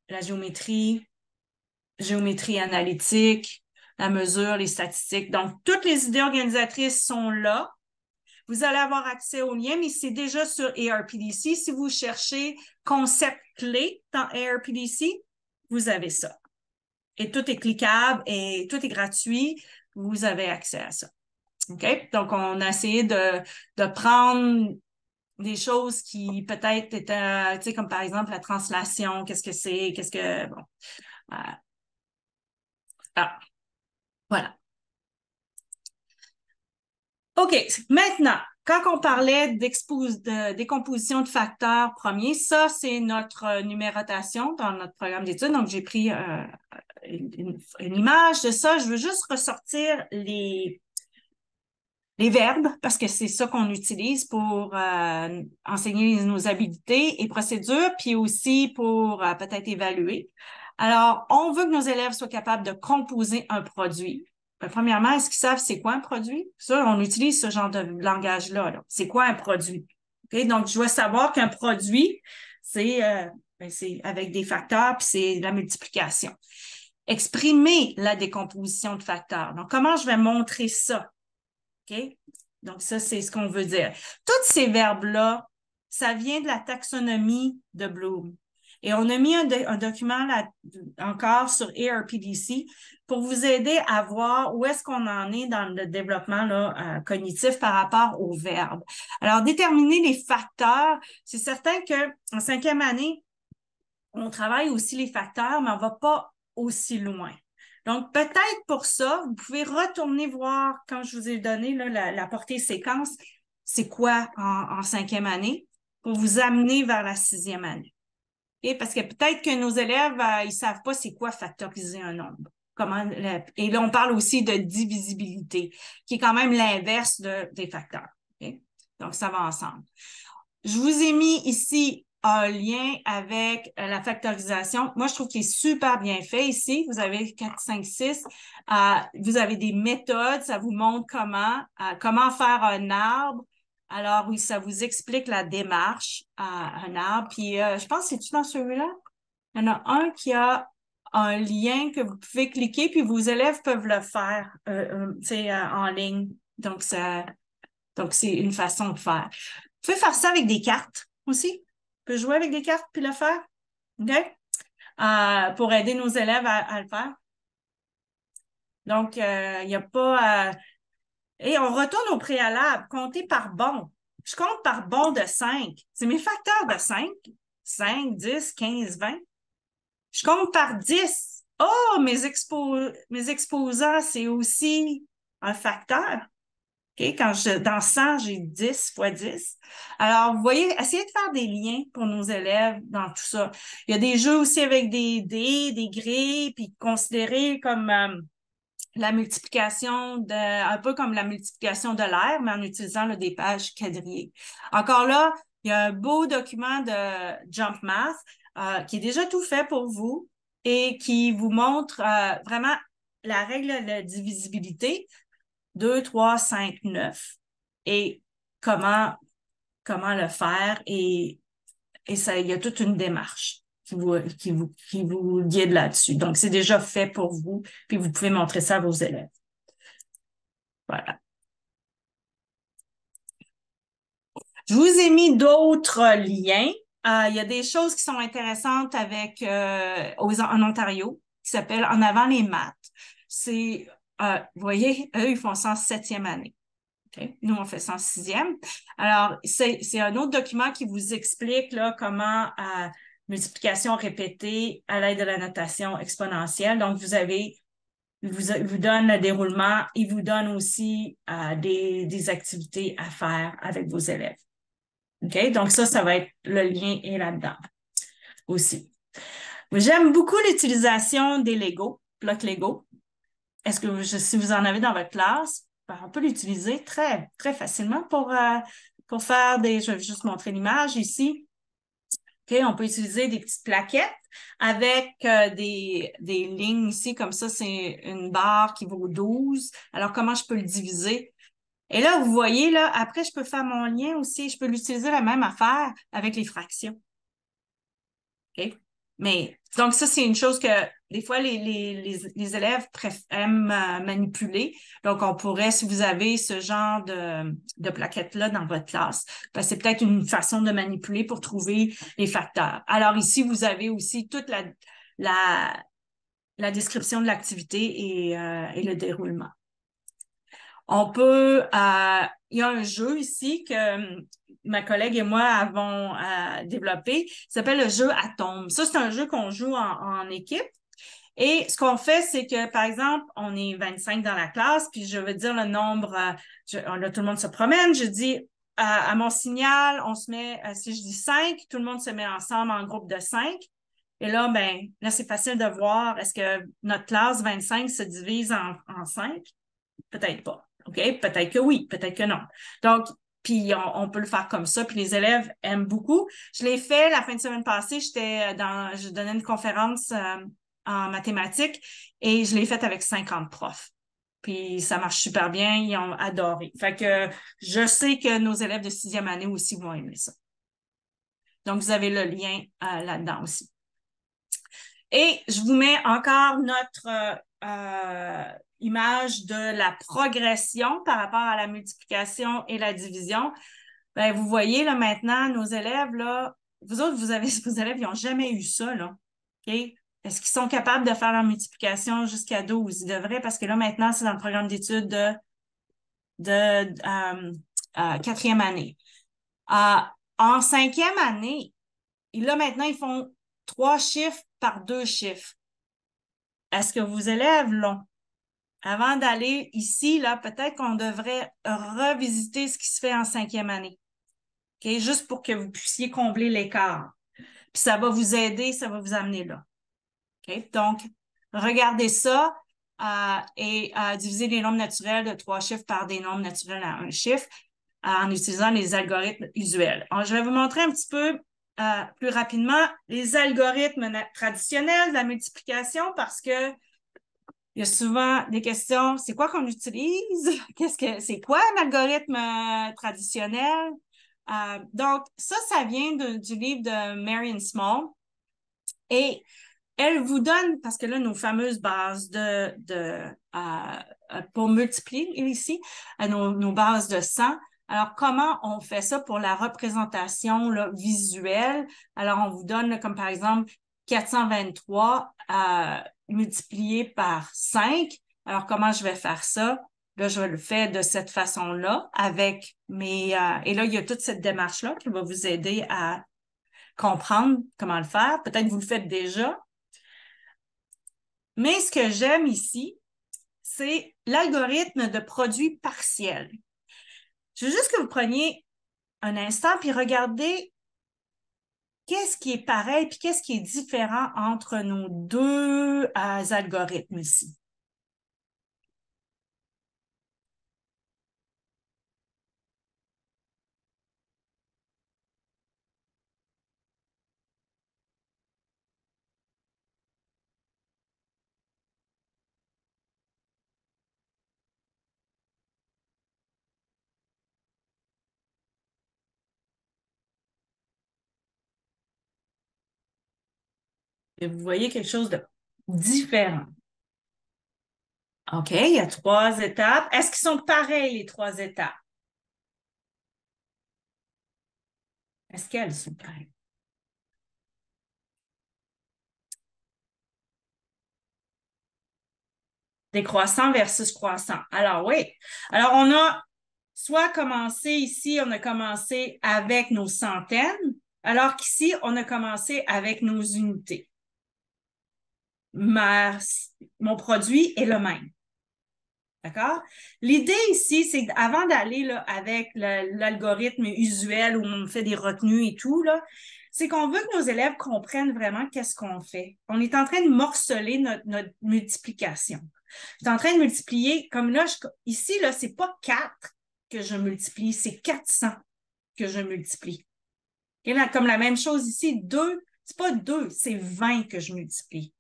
la géométrie analytique, la mesure, les statistiques. Donc, toutes les idées organisatrices sont là. Vous allez avoir accès au lien, mais c'est déjà sur ARPDC. Si vous cherchez concept clé dans ARPDC, vous avez ça. Et tout est cliquable et tout est gratuit. Vous avez accès à ça. OK? Donc, on a essayé de prendre des choses qui peut-être étaient, tu sais, comme par exemple la translation, qu'est-ce que c'est, bon. Voilà. OK. Maintenant, quand on parlait de décomposition de facteurs premiers, ça, c'est notre numérotation dans notre programme d'études. Donc, j'ai pris une image de ça. Je veux juste ressortir les verbes parce que c'est ça qu'on utilise pour enseigner nos habiletés et procédures, puis aussi pour peut-être évaluer. Alors, on veut que nos élèves soient capables de composer un produit. Premièrement, est-ce qu'ils savent c'est quoi un produit? Ça, on utilise ce genre de langage-là. Là. C'est quoi un produit? Okay? Donc, je dois savoir qu'un produit, c'est avec des facteurs, puis c'est la multiplication. Exprimer la décomposition de facteurs. Donc, comment je vais montrer ça? OK? Donc, ça, c'est ce qu'on veut dire. Tous ces verbes-là, ça vient de la taxonomie de Bloom. Et on a mis un document là, encore sur ARPDC pour vous aider à voir où est-ce qu'on en est dans le développement là, cognitif par rapport aux verbes. Alors, déterminer les facteurs, c'est certain qu'en 5e année, on travaille aussi les facteurs, mais on ne va pas aussi loin. Donc, peut-être pour ça, vous pouvez retourner voir, quand je vous ai donné là, la portée séquence, c'est quoi en cinquième année pour vous amener vers la sixième année. Et parce que peut-être que nos élèves, ils savent pas c'est quoi factoriser un nombre. Et là, on parle aussi de divisibilité, qui est quand même l'inverse des facteurs. Okay? Donc, ça va ensemble. Je vous ai mis ici un lien avec la factorisation. Moi, je trouve qu'il est super bien fait ici. Vous avez 4, 5, 6. Vous avez des méthodes. Ça vous montre comment faire un arbre. Alors, oui, ça vous explique la démarche à un arbre. Puis, je pense, c'est-tu dans celui-là? Il y en a un qui a un lien que vous pouvez cliquer, puis vos élèves peuvent le faire en ligne. Donc, c'est une façon de faire. Vous pouvez faire ça avec des cartes aussi. Vous pouvez jouer avec des cartes puis le faire. OK? Pour aider nos élèves à le faire. Donc, il n'y a pas... Et on retourne au préalable. Compter par bon. Je compte par bon de 5. C'est mes facteurs de 5. 5, 10, 15, 20. Je compte par 10. Oh, mes exposants, c'est aussi un facteur. OK? Dans 100, j'ai 10 fois 10. Alors, vous voyez, essayez de faire des liens pour nos élèves dans tout ça. Il y a des jeux aussi avec des dés, des grilles, puis considérés comme la multiplication un peu comme la multiplication de l'air, mais en utilisant des pages quadrillées. Encore là, il y a un beau document de Jump Math qui est déjà tout fait pour vous et qui vous montre vraiment la règle de divisibilité 2, 3, 5, 9 et comment le faire et ça, il y a toute une démarche qui vous guide là-dessus. Donc, c'est déjà fait pour vous, puis vous pouvez montrer ça à vos élèves. Voilà. Je vous ai mis d'autres liens. Il y a des choses qui sont intéressantes avec en Ontario, qui s'appelle En avant les maths. C'est, vous voyez, eux, ils font ça en septième année. Okay? Nous, on fait ça en sixième. Alors, c'est un autre document qui vous explique là, comment multiplication répétée à l'aide de la notation exponentielle. Donc, il vous donne le déroulement, il vous donne aussi des activités à faire avec vos élèves. OK? Donc, ça va être le lien est là-dedans aussi. J'aime beaucoup l'utilisation des Lego, blocs Lego. Est-ce que si vous en avez dans votre classe, on peut l'utiliser très, très facilement pour faire je vais juste montrer l'image ici. OK, on peut utiliser des petites plaquettes avec des lignes ici, comme ça, c'est une barre qui vaut 12. Alors, comment je peux le diviser? Et là, vous voyez, là, après, je peux faire mon lien aussi. Je peux l'utiliser la même affaire avec les fractions. OK? Mais, donc, ça, c'est une chose que des fois, les élèves aiment manipuler. Donc, on pourrait, si vous avez ce genre de plaquette-là dans votre classe, ben, c'est peut-être une façon de manipuler pour trouver les facteurs. Alors, ici, vous avez aussi toute la description de l'activité et le déroulement. Il y a un jeu ici que ma collègue et moi avons développé, qui s'appelle le jeu Atome. Ça, c'est un jeu qu'on joue en équipe. Et ce qu'on fait, c'est que, par exemple, on est 25 dans la classe, puis je veux dire le nombre, là, tout le monde se promène, je dis à mon signal, on se met, si je dis 5, tout le monde se met ensemble en groupe de 5. Et là, là, c'est facile de voir, est-ce que notre classe 25 se divise en 5? Peut-être pas. OK? Peut-être que oui, peut-être que non. Donc, puis on peut le faire comme ça, puis les élèves aiment beaucoup. Je l'ai fait la fin de semaine passée, je donnais une conférence en mathématiques et je l'ai faite avec 50 profs. Puis ça marche super bien, ils ont adoré. Fait que je sais que nos élèves de sixième année aussi vont aimer ça. Donc, vous avez le lien là-dedans aussi. Et je vous mets encore notre image de la progression par rapport à la multiplication et la division. Ben, vous voyez là maintenant, nos élèves, là, vous autres, vos élèves, ils n'ont jamais eu ça, là. OK? Est-ce qu'ils sont capables de faire la multiplication jusqu'à 12? Ils devraient, parce que là, maintenant, c'est dans le programme d'études de quatrième année. En cinquième année, là, maintenant, ils font 3 chiffres par 2 chiffres. Est-ce que vos élèves l'ont? avant d'aller ici, là, peut-être qu'on devrait revisiter ce qui se fait en 5e année. OK? Juste pour que vous puissiez combler l'écart. Puis ça va vous aider, ça va vous amener là. OK? Donc, regardez ça et diviser les nombres naturels de 3 chiffres par des nombres naturels à un chiffre en utilisant les algorithmes usuels. Alors, je vais vous montrer un petit peu plus rapidement les algorithmes traditionnels de la multiplication parce que il y a souvent des questions, c'est quoi qu'on utilise? C'est quoi un algorithme traditionnel? Donc, ça vient du livre de Marion Small. Et elle vous donne, parce que là, nos fameuses bases pour multiplier ici, nos bases de 100. Alors, comment on fait ça pour la représentation là, visuelle? Alors, on vous donne, là, comme par exemple, 423 multiplié par 5. Alors, comment je vais faire ça? Là, je le fais de cette façon-là avec mes... et là, il y a toute cette démarche-là qui va vous aider à comprendre comment le faire. Peut-être que vous le faites déjà. Mais ce que j'aime ici, c'est l'algorithme de produit partiel. Je veux juste que vous preniez un instant puis regardez qu'est-ce qui est pareil puis qu'est-ce qui est différent entre nos deux algorithmes ici. Et vous voyez quelque chose de différent. OK, il y a 3 étapes. Est-ce qu'ils sont pareils, les 3 étapes? Est-ce qu'elles sont pareilles? Décroissant versus croissant. Alors oui. Alors on a soit commencé ici, on a commencé avec nos centaines, alors qu'ici, on a commencé avec nos unités. Mon produit est le même. D'accord? L'idée ici, c'est qu'avant d'aller là, avec l'algorithme usuel où on fait des retenues et tout, là, c'est qu'on veut que nos élèves comprennent vraiment qu'est-ce qu'on fait. On est en train de morceler notre multiplication. Je suis en train de multiplier, comme là, ici, là, c'est pas 4 que je multiplie, c'est 400 que je multiplie. Et là, comme la même chose ici, 2, c'est pas 2, c'est 20 que je multiplie.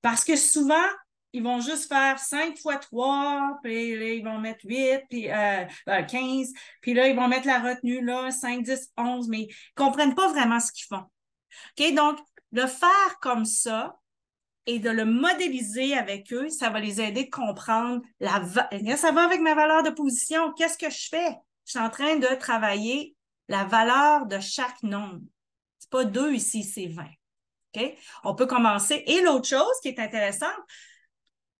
Parce que souvent, ils vont juste faire 5 fois 3, puis là, ils vont mettre 8, puis 15, puis là, ils vont mettre la retenue là, 5, 10, 11, mais ils ne comprennent pas vraiment ce qu'ils font. OK? Donc, le faire comme ça et de le modéliser avec eux, ça va les aider de comprendre ça va avec ma valeur de position. Qu'est-ce que je fais? Je suis en train de travailler la valeur de chaque nombre. C'est pas 2 ici, c'est 20. OK? On peut commencer. Et l'autre chose qui est intéressante,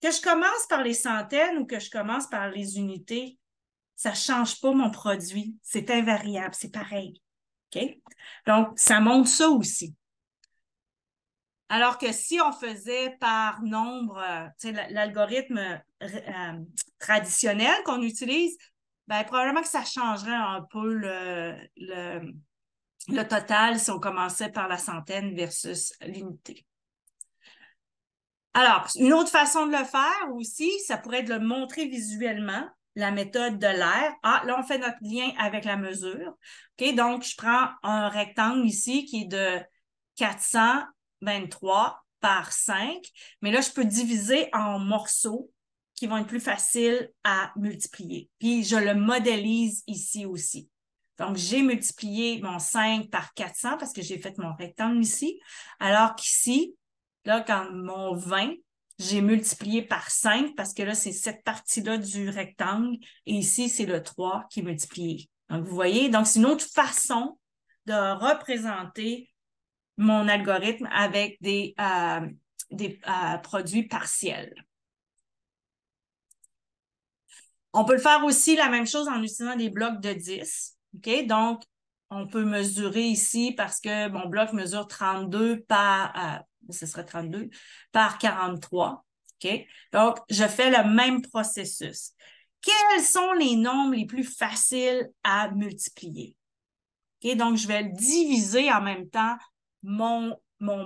que je commence par les centaines ou que je commence par les unités, ça ne change pas mon produit. C'est invariable, c'est pareil. OK? Donc, ça montre ça aussi. Alors que si on faisait par nombre, l'algorithme traditionnel qu'on utilise, ben, probablement que ça changerait un peu le total si on commençait par la centaine versus l'unité. Alors, une autre façon de le faire aussi, ça pourrait être de le montrer visuellement, la méthode de l'air. Ah, là, on fait notre lien avec la mesure. OK, donc, je prends un rectangle ici qui est de 423 par 5, mais là, je peux diviser en morceaux qui vont être plus faciles à multiplier. Puis, je le modélise ici aussi. Donc, j'ai multiplié mon 5 par 400 parce que j'ai fait mon rectangle ici, alors qu'ici, là, quand mon 20, j'ai multiplié par 5 parce que là, c'est cette partie-là du rectangle et ici, c'est le 3 qui est multiplié. Donc, vous voyez, donc c'est une autre façon de représenter mon algorithme avec des produits partiels. On peut le faire aussi la même chose en utilisant des blocs de 10. OK? Donc, on peut mesurer ici parce que mon bloc mesure 32 par, ce serait 32 par 43. OK? Donc, je fais le même processus. Quels sont les nombres les plus faciles à multiplier? OK? Donc, je vais diviser en même temps mon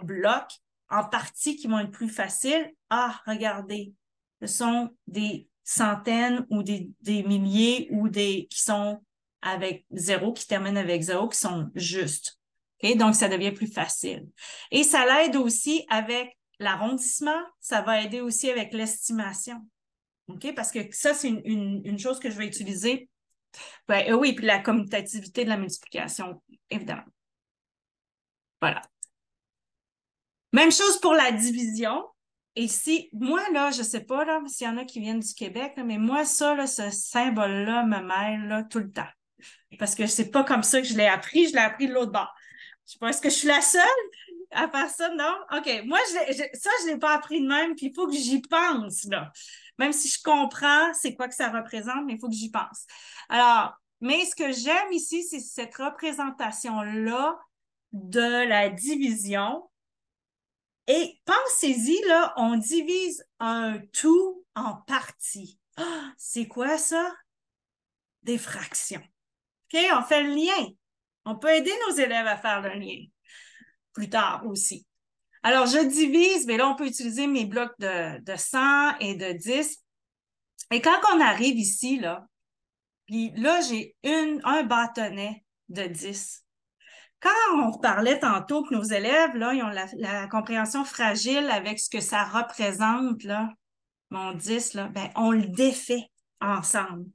bloc en parties qui vont être plus faciles. Ah, regardez, ce sont des centaines ou des milliers ou qui sont avec zéro, qui terminent avec zéro, qui sont justes. OK? Donc, ça devient plus facile. Et ça l'aide aussi avec l'arrondissement. Ça va aider aussi avec l'estimation. OK? Parce que ça, c'est une chose que je vais utiliser. Ben, oui, puis la commutativité de la multiplication, évidemment. Voilà. Même chose pour la division. Et si, moi, là, je sais pas, là, s'il y en a qui viennent du Québec, là, mais moi, ça, là, ce symbole-là me mêle, là, tout le temps. Parce que c'est pas comme ça que je l'ai appris de l'autre bord. Je sais pas, est-ce que je suis la seule à faire ça? Non? OK. Moi, ça, je l'ai pas appris de même, puis il faut que j'y pense, là. Même si je comprends c'est quoi que ça représente, mais il faut que j'y pense. Alors, mais ce que j'aime ici, c'est cette représentation-là de la division. Et pensez-y, là, on divise un tout en parties. Ah, c'est quoi ça? Des fractions. OK? On fait le lien. On peut aider nos élèves à faire le lien plus tard aussi. Alors, je divise, mais là, on peut utiliser mes blocs de 100 et de 10. Et quand on arrive ici, là, puis là, j'ai un bâtonnet de 10. Quand on parlait tantôt que nos élèves, là, ils ont la compréhension fragile avec ce que ça représente, là, mon 10, là, ben, on le défait ensemble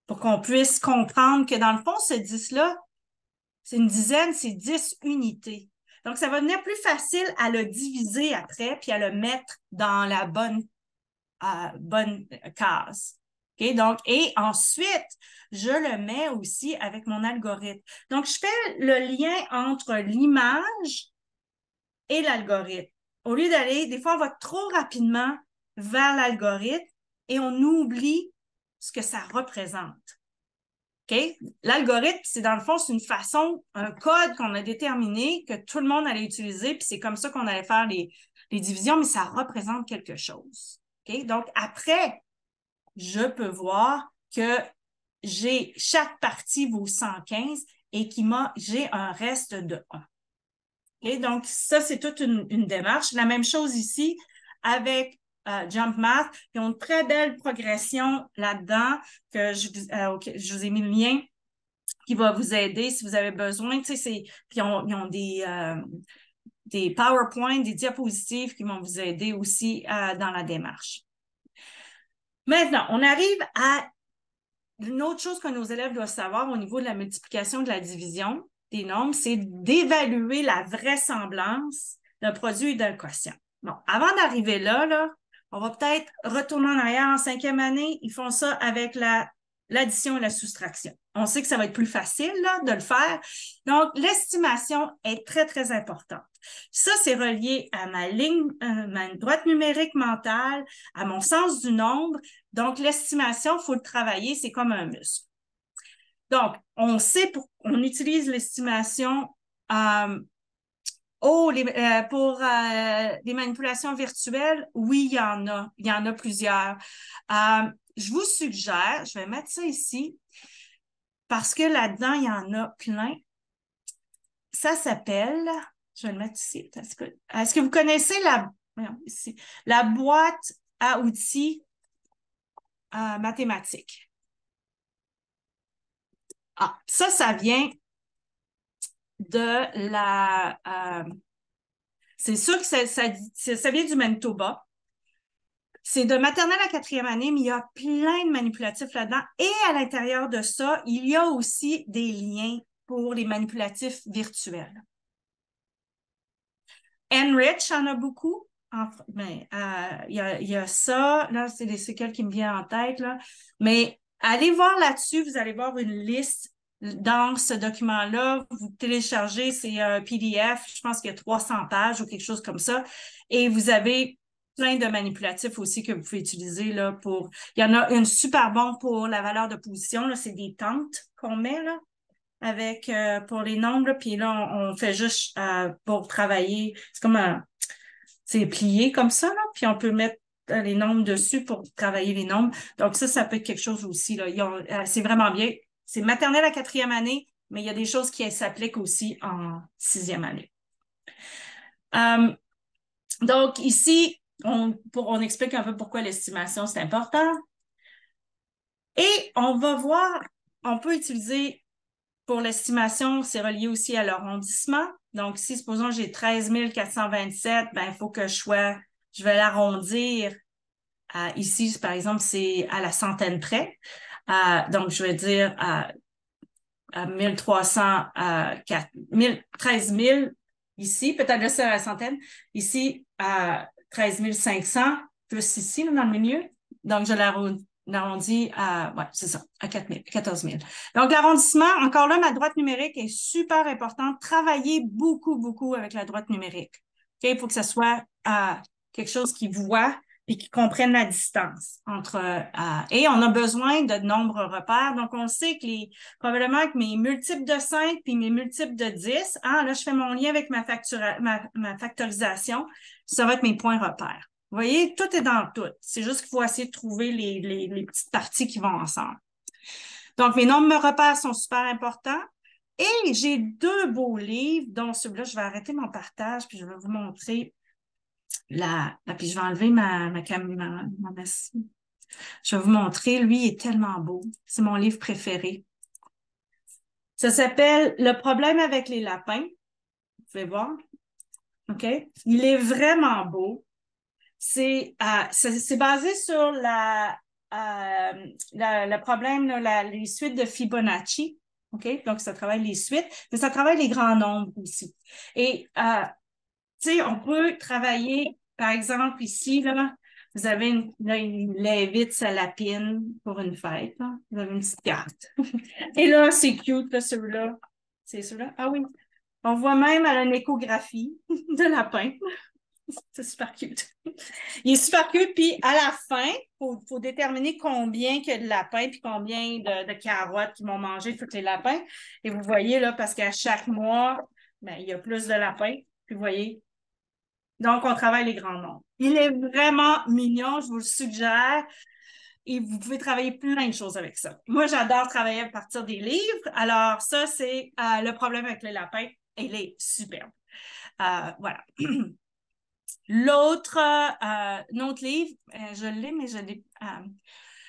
pour qu'on puisse comprendre que dans le fond, ce 10-là, c'est une dizaine, c'est 10 unités. Donc, ça va devenir plus facile à le diviser après puis à le mettre dans la bonne case. OK? Donc, et ensuite, je le mets aussi avec mon algorithme. Donc, je fais le lien entre l'image et l'algorithme. Au lieu d'aller, des fois, on va trop rapidement vers l'algorithme et on oublie ce que ça représente. OK? L'algorithme, c'est dans le fond, c'est une façon, un code qu'on a déterminé que tout le monde allait utiliser, puis c'est comme ça qu'on allait faire les divisions, mais ça représente quelque chose. OK? Donc, après, je peux voir que chaque partie vaut 115 et j'ai un reste de 1. Okay? Donc, ça, c'est toute une démarche. La même chose ici avec Jump Math. Ils ont une très belle progression là-dedans que je vous ai mis le lien qui va vous aider si vous avez besoin. Tu sais, puis ils ont des PowerPoint, des diapositives qui vont vous aider aussi dans la démarche. Maintenant, on arrive à une autre chose que nos élèves doivent savoir au niveau de la multiplication de la division des nombres, c'est d'évaluer la vraisemblance d'un produit et d'un quotient. Bon, avant d'arriver là, on va peut-être retourner en arrière en 5e année. Ils font ça avec l'addition et la soustraction. On sait que ça va être plus facile là, de le faire. Donc, l'estimation est très, très importante. Ça, c'est relié à ma droite numérique mentale, à mon sens du nombre. Donc, l'estimation, il faut le travailler, c'est comme un muscle. Donc, on utilise l'estimation pour les manipulations virtuelles. Oui, il y en a. Il y en a plusieurs. Je vous suggère, je vais mettre ça ici, parce que là-dedans, il y en a plein. Ça s'appelle, je vais le mettre ici. Est-ce que vous connaissez la boîte à outils mathématiques? Ah, ça vient de c'est sûr que ça vient du Manitoba. C'est de maternelle à 4e année, mais il y a plein de manipulatifs là-dedans. Et à l'intérieur de ça, il y a aussi des liens pour les manipulatifs virtuels. Enrich en a beaucoup. Il y a ça, là, c'est des séquelles qui me viennent en tête, là. Mais allez voir là-dessus, vous allez voir une liste dans ce document-là. Vous téléchargez, c'est un PDF, je pense qu'il y a 300 pages ou quelque chose comme ça. Et vous avez plein de manipulatifs aussi que vous pouvez utiliser là pour. Il y en a une super bon pour la valeur de position, là, c'est des tentes qu'on met là avec pour les nombres, puis là, on fait juste pour travailler. C'est comme c'est plié comme ça, là, puis on peut mettre les nombres dessus pour travailler les nombres. Donc, ça peut être quelque chose aussi, là. C'est vraiment bien. C'est maternelle à 4e année, mais il y a des choses qui s'appliquent aussi en 6e année. Donc, ici, on explique un peu pourquoi l'estimation, c'est important. Et on va voir, on peut utiliser pour l'estimation, c'est relié aussi à l'arrondissement. Donc, si, supposons, j'ai 13 427, ben, il faut que je vais l'arrondir. Ici, par exemple, c'est à la centaine près. Donc, je vais dire à 1300, 13 000 ici, peut-être là, c'est à la centaine. Ici, à 13 500, plus ici, là, dans le milieu. Donc, je l'arrondis à, ouais, c'est ça, à 4 000, 14 000. Donc, l'arrondissement, encore là, ma droite numérique est super importante. Travaillez beaucoup, beaucoup avec la droite numérique. OK? Il faut que ça soit quelque chose qui voit et qui comprennent la distance entre et on a besoin de nombreux repères. Donc, on sait que probablement que mes multiples de 5 puis mes multiples de 10, là, je fais mon lien avec ma factorisation, ça va être mes points repères. Vous voyez, tout est dans tout. C'est juste qu'il faut essayer de trouver les petites parties qui vont ensemble. Donc, mes nombres repères sont super importants. Et j'ai 2 beaux livres, dont celui-là, je vais arrêter mon partage, puis je vais vous montrer puis je vais enlever je vais vous montrer. Lui, il est tellement beau. C'est mon livre préféré. Ça s'appelle Le problème avec les lapins. Vous pouvez voir. OK? Il est vraiment beau. C'est basé sur le problème, les suites de Fibonacci. OK? Donc, ça travaille les suites, mais ça travaille les grands nombres aussi. Et, tu sais, on peut travailler, par exemple, ici, là, vous avez une Lévite Salapine pour une fête. Là. Vous avez une petite carte. Et là, c'est cute, là, celui-là. C'est celui-là? Ah oui. On voit même à une échographie de lapin. C'est super cute. Il est super cute. Puis à la fin, faut déterminer combien il y a de lapins puis combien de carottes qu'ils vont manger tous les lapins. Et vous voyez là, parce qu'à chaque mois, ben, il y a plus de lapins. Puis vous voyez. Donc, on travaille les grands nombres. Il est vraiment mignon, je vous le suggère. Et vous pouvez travailler plein de choses avec ça. Moi, j'adore travailler à partir des livres. Alors, ça, c'est le problème avec les lapins. Il est superbe. Voilà. L'autre livre, je l'ai, mais je l'ai.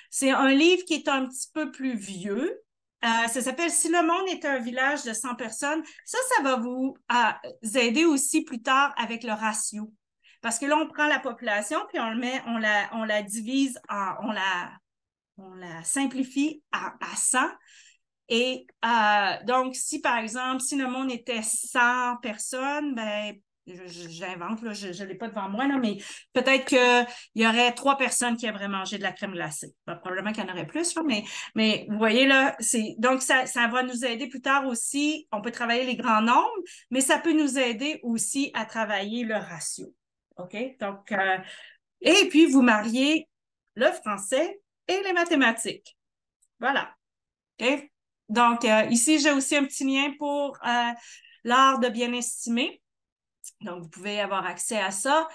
C'est un livre qui est un petit peu plus vieux. Ça s'appelle Si le monde est un village de 100 personnes. Ça va vous aider aussi plus tard avec le ratio. Parce que là, on prend la population, puis on la divise, on la simplifie à 100. Et donc, si par exemple, si le monde était 100 personnes, ben, j'invente, là, je ne l'ai pas devant moi, là, mais peut-être qu'il y aurait 3 personnes qui aimeraient manger de la crème glacée. Ben, probablement qu'il y en aurait plus, là, mais vous voyez, là, donc ça va nous aider plus tard aussi. On peut travailler les grands nombres, mais ça peut nous aider aussi à travailler le ratio. OK? Donc, et puis vous mariez le français et les mathématiques. Voilà. OK? Donc, ici, j'ai aussi un petit lien pour l'art de bien estimer. Donc, vous pouvez avoir accès à ça.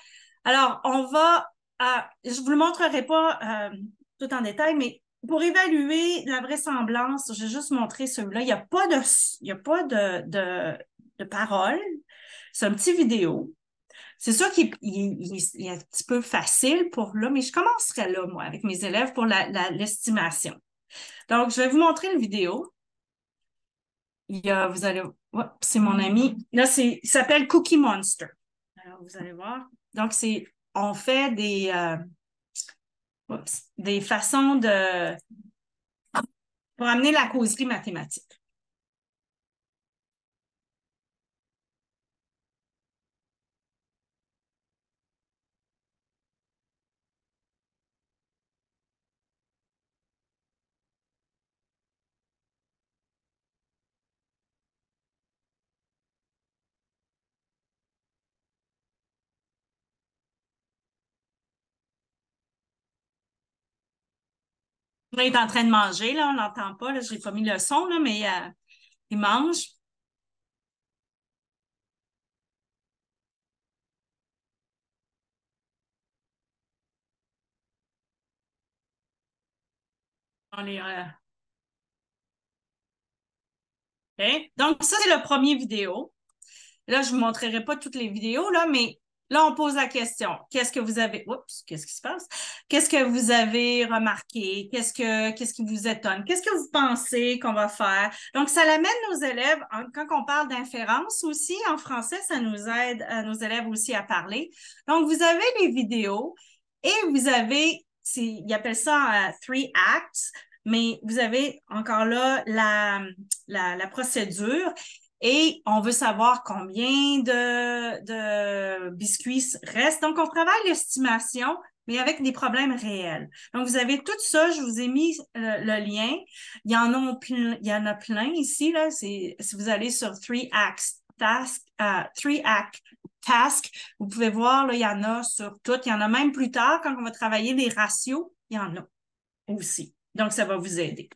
Alors, je ne vous le montrerai pas tout en détail, mais pour évaluer la vraisemblance, je vais juste montrer celui-là. Il n'y a pas de parole. C'est un petit vidéo. C'est sûr qu'il est un petit peu facile pour là, mais je commencerai là, moi, avec mes élèves pour l'estimation. Donc, je vais vous montrer une vidéo. Vous allez, c'est mon ami. Là, il s'appelle Cookie Monster. Alors, vous allez voir. Donc, on fait des façons pour amener la causerie mathématique. Là, il est en train de manger, là, on n'entend pas, là, j'ai pas mis le son, là, mais il mange. On les, OK? Donc, ça, c'est le premier vidéo. Là, je vous montrerai pas toutes les vidéos, là, mais là, on pose la question. Qu'est-ce que vous avez... Oups, qu'est-ce qui se passe? Qu'est-ce que vous avez remarqué? Qu'est-ce qui vous étonne? Qu'est-ce que vous pensez qu'on va faire? Donc, ça l'amène nos élèves, quand on parle d'inférence aussi, en français, ça nous aide nos élèves aussi à parler. Donc, vous avez les vidéos et vous avez, ils appellent ça three acts, mais vous avez encore là la procédure. Et on veut savoir combien de biscuits restent. Donc, on travaille l'estimation, mais avec des problèmes réels. Donc, vous avez tout ça. Je vous ai mis le lien. Il y en a plein ici. Là. Si vous allez sur Three Acts Task, vous pouvez voir, là, il y en a sur tout. Il y en a même plus tard, quand on va travailler les ratios, il y en a aussi. Donc, ça va vous aider.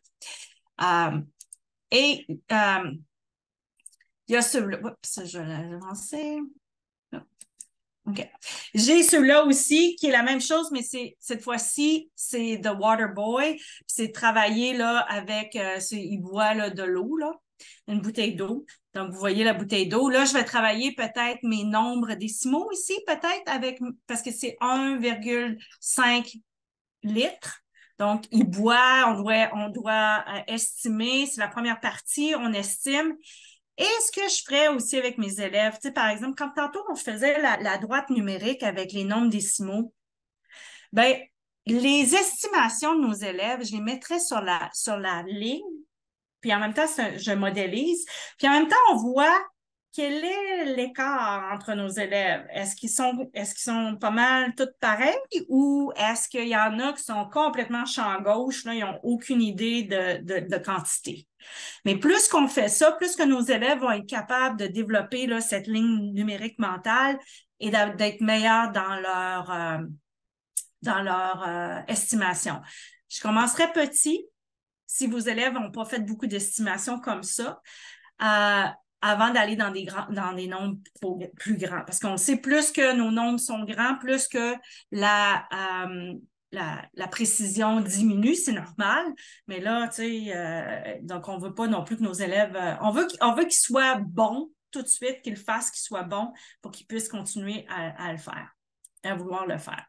Et il y a celui-là. Oups, je vais l'avancer. OK. J'ai celui-là aussi qui est la même chose, mais cette fois-ci, c'est The Water Boy. C'est travailler là avec, il boit là, de l'eau, là, une bouteille d'eau. Donc, vous voyez la bouteille d'eau. Là, je vais travailler peut-être mes nombres décimaux ici, peut-être avec, parce que c'est 1,5 litres. Donc, il boit, on doit estimer, c'est la première partie, on estime. Et ce que je ferais aussi avec mes élèves, tu sais, par exemple, quand tantôt on faisait la droite numérique avec les nombres décimaux, ben, les estimations de nos élèves, je les mettrais sur la ligne, puis en même temps, je modélise, puis en même temps, on voit quel est l'écart entre nos élèves. Est-ce qu'ils sont pas mal tous pareils ou est-ce qu'il y en a qui sont complètement champ gauche, là, ils n'ont aucune idée de quantité? Mais plus qu'on fait ça, plus que nos élèves vont être capables de développer là, cette ligne numérique mentale et d'être meilleurs dans leur estimation. Je commencerai petit si vos élèves n'ont pas fait beaucoup d'estimations comme ça. Avant d'aller dans des nombres plus grands. Parce qu'on sait plus que nos nombres sont grands, plus que la précision diminue, c'est normal. Mais là, tu sais, donc on veut pas non plus que nos élèves, on veut qu'ils soient bons tout de suite, qu'ils fassent, qu'ils soient bons pour qu'ils puissent continuer à le faire, à vouloir le faire.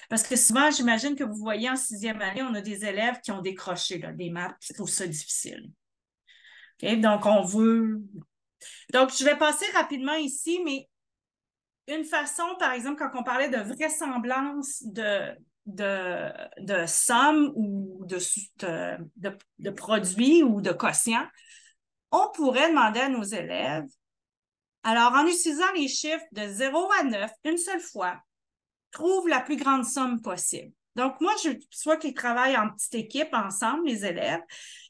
Parce que souvent, j'imagine que vous voyez en sixième année, on a des élèves qui ont décroché là, des maths qui trouvent ça difficile. Okay? Donc, Donc, je vais passer rapidement ici, mais une façon, par exemple, quand on parlait de vraisemblance de somme ou de produit ou de quotient, on pourrait demander à nos élèves, alors en utilisant les chiffres de 0 à 9 une seule fois, trouve la plus grande somme possible. Donc, moi, je soit qu'ils travaillent en petite équipe ensemble, les élèves,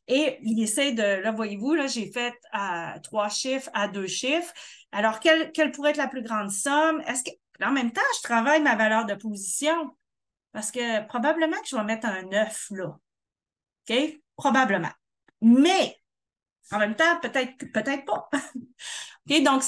et ils essayent de, là, voyez-vous, là, j'ai fait 3 chiffres à 2 chiffres. Alors, quelle pourrait être la plus grande somme? En même temps, je travaille ma valeur de position parce que probablement que je vais mettre un 9 là. OK? Probablement. Mais, en même temps, peut-être pas. OK? Donc,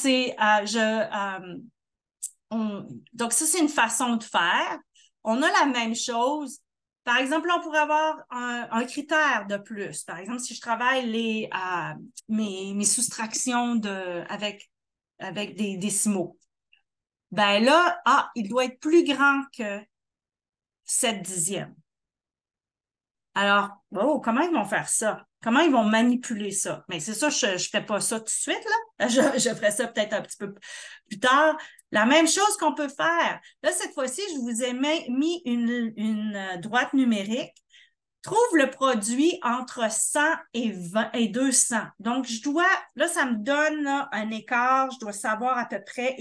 donc, ça, c'est une façon de faire. On a la même chose. Par exemple, on pourrait avoir un critère de plus. Par exemple, si je travaille mes soustractions avec des décimaux, ben là, il doit être plus grand que 7 dixièmes. Alors, comment ils vont faire ça? Comment ils vont manipuler ça? Mais c'est ça, je ne fais pas ça tout de suite, là. Je ferai ça peut-être un petit peu plus tard. La même chose qu'on peut faire. Là, cette fois-ci, je vous ai mis une droite numérique. Trouve le produit entre 100 et 200. Donc, là, ça me donne là, un écart. Je dois savoir à peu près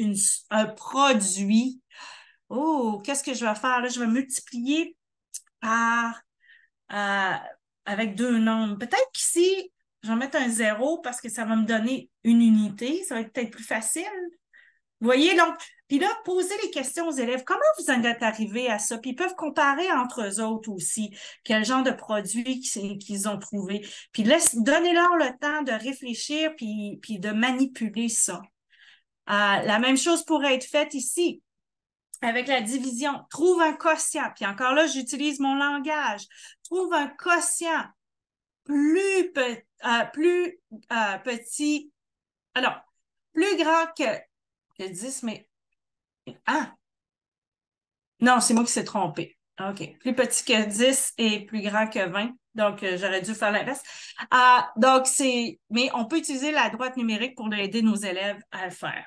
un produit. Oh, qu'est-ce que je vais faire? Là, je vais multiplier par euh, avec deux nombres. Peut-être qu'ici, je vais mettre un zéro parce que ça va me donner une unité. Ça va être peut-être plus facile. Vous voyez, donc, puis là, posez les questions aux élèves. Comment vous en êtes arrivé à ça? Puis ils peuvent comparer entre eux autres aussi quel genre de produit qu'ils ont trouvé. Puis donnez-leur le temps de réfléchir puis de manipuler ça. La même chose pourrait être faite ici avec la division. Trouve un quotient. Puis encore là, j'utilise mon langage. Trouve un quotient petit, alors, plus grand que 10, mais, ah, non, c'est moi qui s'est trompé. OK. Plus petit que 10 et plus grand que 20. Donc, j'aurais dû faire l'inverse. Donc, mais on peut utiliser la droite numérique pour aider nos élèves à le faire.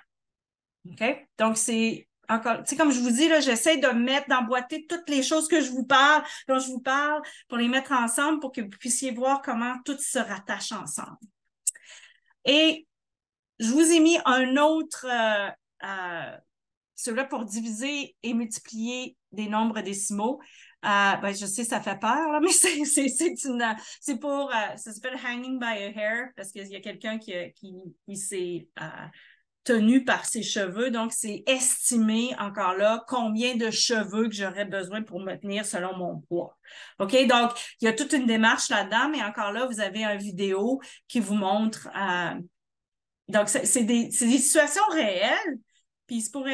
OK? Donc, c'est encore, tu sais, comme je vous dis, là, j'essaie de mettre, d'emboîter toutes les choses que dont je vous parle, pour les mettre ensemble pour que vous puissiez voir comment tout se rattache ensemble. Et je vous ai mis un autre, celui-là pour diviser et multiplier des nombres décimaux. Je sais, ça fait peur, là, mais c'est pour, ça s'appelle hanging by a hair parce qu'il y a quelqu'un qui s'est tenu par ses cheveux. Donc, c'est estimer encore là combien de cheveux que j'aurais besoin pour me tenir selon mon poids. OK? Donc, il y a toute une démarche là-dedans, mais encore là, vous avez une vidéo qui vous montre. Donc, c'est des situations réelles. Puis c'est pour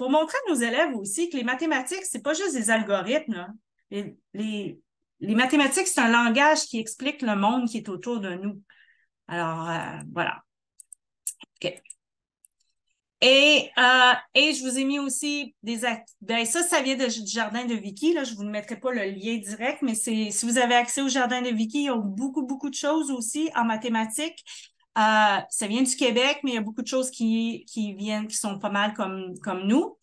montrer à nos élèves aussi que les mathématiques, c'est pas juste des algorithmes, là. Les mathématiques, c'est un langage qui explique le monde qui est autour de nous. Alors, voilà. OK. Et je vous ai mis aussi ça vient du jardin de Vicky. Là, je vous ne mettrai pas le lien direct, mais si vous avez accès au jardin de Vicky, il y a beaucoup, beaucoup de choses aussi en mathématiques. Ça vient du Québec, mais il y a beaucoup de choses qui sont pas mal comme nous.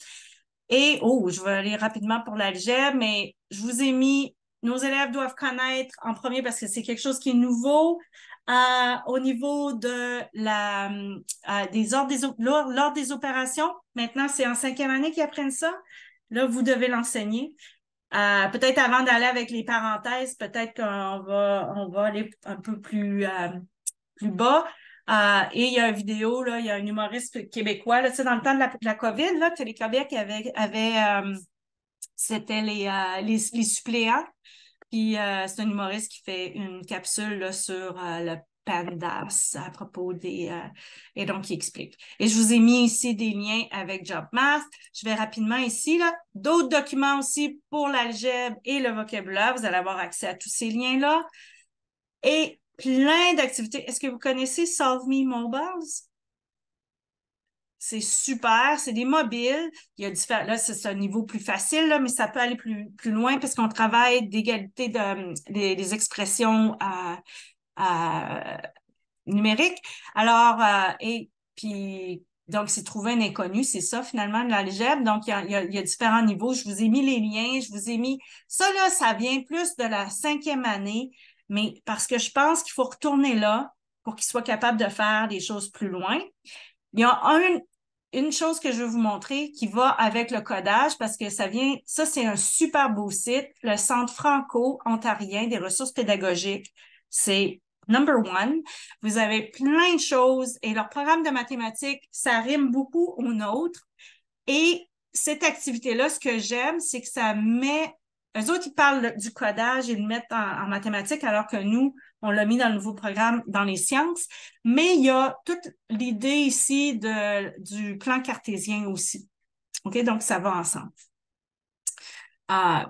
Et, je vais aller rapidement pour l'algèbre, mais je vous ai mis, nos élèves doivent connaître en premier parce que c'est quelque chose qui est nouveau. Au niveau de l'ordre des opérations, maintenant, c'est en 5e année qu'ils apprennent ça. Là, vous devez l'enseigner. Peut-être avant d'aller avec les parenthèses, peut-être on va aller un peu plus bas. Et il y a une vidéo, là, il y a un humoriste québécois, là, tu sais, dans le temps de la COVID, là, Télé-Québec c'était les suppléants. Puis c'est un humoriste qui fait une capsule là, sur le PANDAS à propos et donc, il explique. Et je vous ai mis ici des liens avec JobMath. Je vais rapidement ici, là. D'autres documents aussi pour l'algèbre et le vocabulaire. Vous allez avoir accès à tous ces liens-là. Et plein d'activités. Est-ce que vous connaissez Solve Me Mobiles? C'est super, c'est des mobiles. Il y a différents, là, c'est un niveau plus facile, là, mais ça peut aller plus loin parce qu'on travaille d'égalité des expressions numériques. Alors, et puis, donc, c'est trouver un inconnu, c'est ça finalement de l'algèbre. Donc, il y a différents niveaux. Je vous ai mis les liens, je vous ai mis ça, là, ça vient plus de la 5e année, mais parce que je pense qu'il faut retourner là pour qu'ils soient capables de faire des choses plus loin. Il y a une chose que je veux vous montrer qui va avec le codage parce que ça c'est un super beau site, le Centre franco-ontarien des ressources pédagogiques. C'est number one. Vous avez plein de choses et leur programme de mathématiques, ça rime beaucoup au nôtre. Et cette activité-là, ce que j'aime, c'est que ça met eux autres, ils parlent du codage et le mettent en mathématiques, alors que nous, on l'a mis dans le nouveau programme dans les sciences. Mais il y a toute l'idée ici du plan cartésien aussi. OK? Donc, ça va ensemble.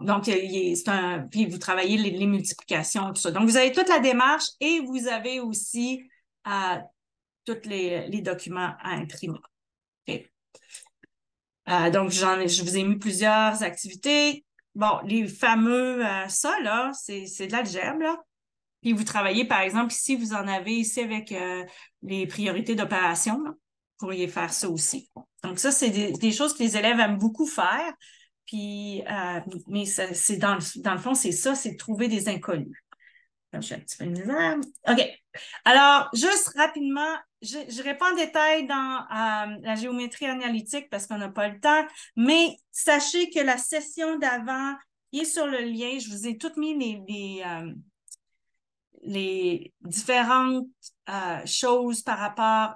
Donc, puis vous travaillez les multiplications, tout ça. Donc, vous avez toute la démarche et vous avez aussi tous les documents à imprimer. OK? Donc, je vous ai mis plusieurs activités. Bon, les fameux, ça, là, c'est de l'algèbre, là. Puis vous travaillez, par exemple, ici, vous en avez ici avec les priorités d'opération, là. Vous pourriez faire ça aussi. Donc, ça, c'est des choses que les élèves aiment beaucoup faire. Puis, mais c'est dans le fond, c'est ça, c'est de trouver des inconnus. J'ai un petit peu de misère. OK. Alors, juste rapidement, je n'irai pas en détail dans la géométrie analytique parce qu'on n'a pas le temps, mais sachez que la session d'avant est sur le lien. Je vous ai toutes mis les différentes choses par rapport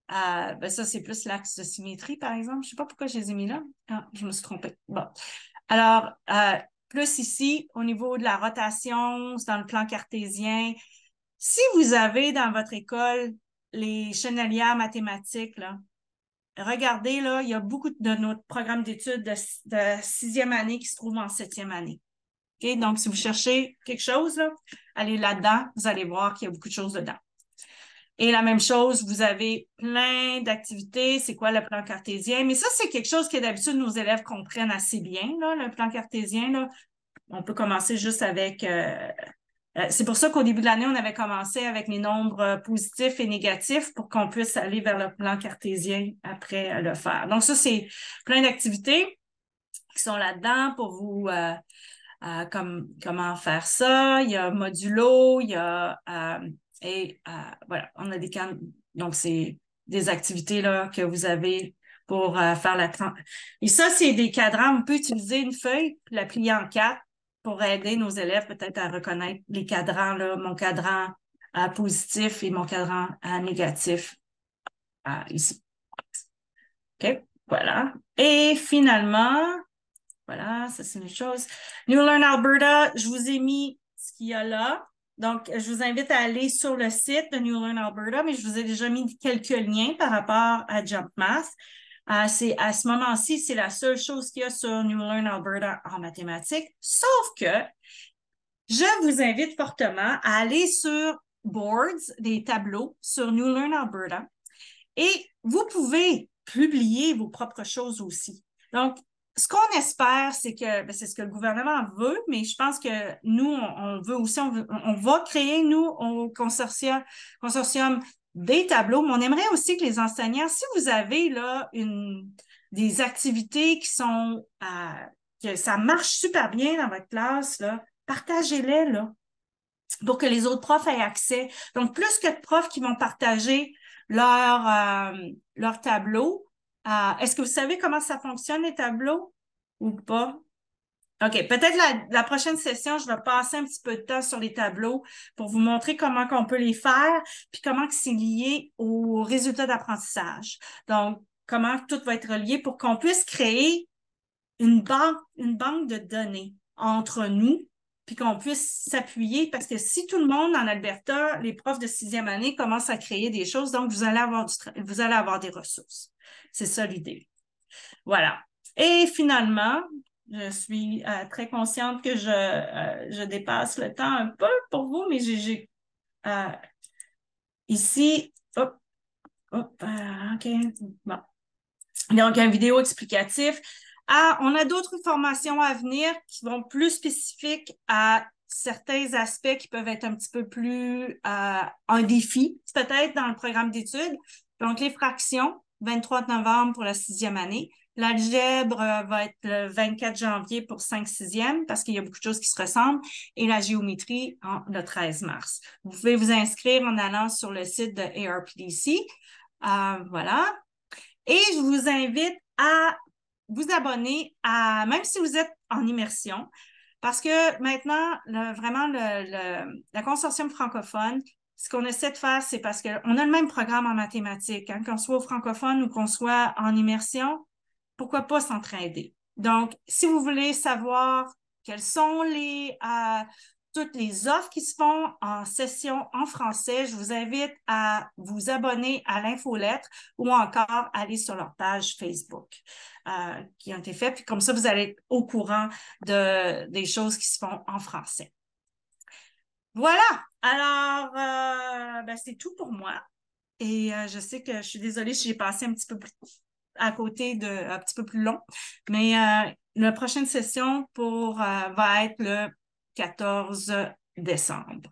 ça, c'est plus l'axe de symétrie, par exemple. Je ne sais pas pourquoi je les ai mis là. Ah, je me suis trompée. Bon. Alors, plus ici, au niveau de la rotation, c'est dans le plan cartésien. Si vous avez dans votre école les chenelières mathématiques, là, regardez, là, il y a beaucoup de notre programme d'études de 6e année qui se trouvent en 7e année. OK? Donc, si vous cherchez quelque chose, là, allez là-dedans, vous allez voir qu'il y a beaucoup de choses dedans. Et la même chose, vous avez plein d'activités. C'est quoi le plan cartésien? Mais ça, c'est quelque chose que d'habitude nos élèves comprennent assez bien, là, le plan cartésien. Là. On peut commencer juste avec... c'est pour ça qu'au début de l'année, on avait commencé avec les nombres positifs et négatifs pour qu'on puisse aller vers le plan cartésien après le faire. Donc ça, c'est plein d'activités qui sont là-dedans pour vous... comment faire ça. Il y a modulo, il y a voilà, on a des can. Donc c'est des activités là que vous avez pour faire la et ça c'est des cadrans. On peut utiliser une feuille, puis la plier en quatre pour aider nos élèves peut-être à reconnaître les cadrans là, mon cadran positif et mon cadran négatif ici. OK, voilà. Et finalement, voilà, ça c'est une chose. New Learn Alberta, je vous ai mis ce qu'il y a là. Donc, je vous invite à aller sur le site de New Learn Alberta, mais je vous ai déjà mis quelques liens par rapport à JumpMath. C'est à ce moment-ci, c'est la seule chose qu'il y a sur New Learn Alberta en mathématiques. Sauf que je vous invite fortement à aller sur Boards, des tableaux sur New Learn Alberta, et vous pouvez publier vos propres choses aussi. Donc, ce qu'on espère, c'est que c'est ce que le gouvernement veut, mais je pense que nous, on veut aussi, on va créer, nous, au consortium des tableaux, mais on aimerait aussi que les enseignants, si vous avez là des activités qui sont que ça marche super bien dans votre classe, là, partagez-les là, pour que les autres profs aient accès. Donc, plus que de profs qui vont partager leur tableau. Est-ce que vous savez comment ça fonctionne, les tableaux, ou pas? OK, peut-être la prochaine session, je vais passer un petit peu de temps sur les tableaux pour vous montrer comment on peut les faire, puis comment c'est lié aux résultats d'apprentissage. Donc, comment tout va être relié pour qu'on puisse créer une banque de données entre nous, puis qu'on puisse s'appuyer, parce que si tout le monde en Alberta, les profs de sixième année commencent à créer des choses, donc vous allez avoir des ressources. C'est ça l'idée. Voilà. Et finalement, je suis très consciente que je dépasse le temps un peu pour vous, mais j'ai ici, OK, bon. Donc, un vidéo explicatif. On a d'autres formations à venir qui vont plus spécifiques à certains aspects qui peuvent être un petit peu plus un défi, peut-être dans le programme d'études. Donc, les fractions, 23 novembre pour la sixième année. L'algèbre va être le 24 janvier pour 5-6e parce qu'il y a beaucoup de choses qui se ressemblent. Et la géométrie, le 13 mars. Vous pouvez vous inscrire en allant sur le site de ARPDC. Voilà. Et je vous invite à vous abonner même si vous êtes en immersion, parce que maintenant, la consortium francophone, ce qu'on essaie de faire, c'est parce qu'on a le même programme en mathématiques, hein, qu'on soit au francophone ou qu'on soit en immersion, pourquoi pas s'entraider? Donc, si vous voulez savoir quelles sont toutes les offres qui se font en session en français, je vous invite à vous abonner à l'infolettre ou encore aller sur leur page Facebook qui ont été faites. Puis comme ça, vous allez être au courant des choses qui se font en français. Voilà. Alors, c'est tout pour moi. Et je sais que je suis désolée si j'ai passé un petit peu plus à côté un petit peu plus long, mais la prochaine session va être le 14 décembre.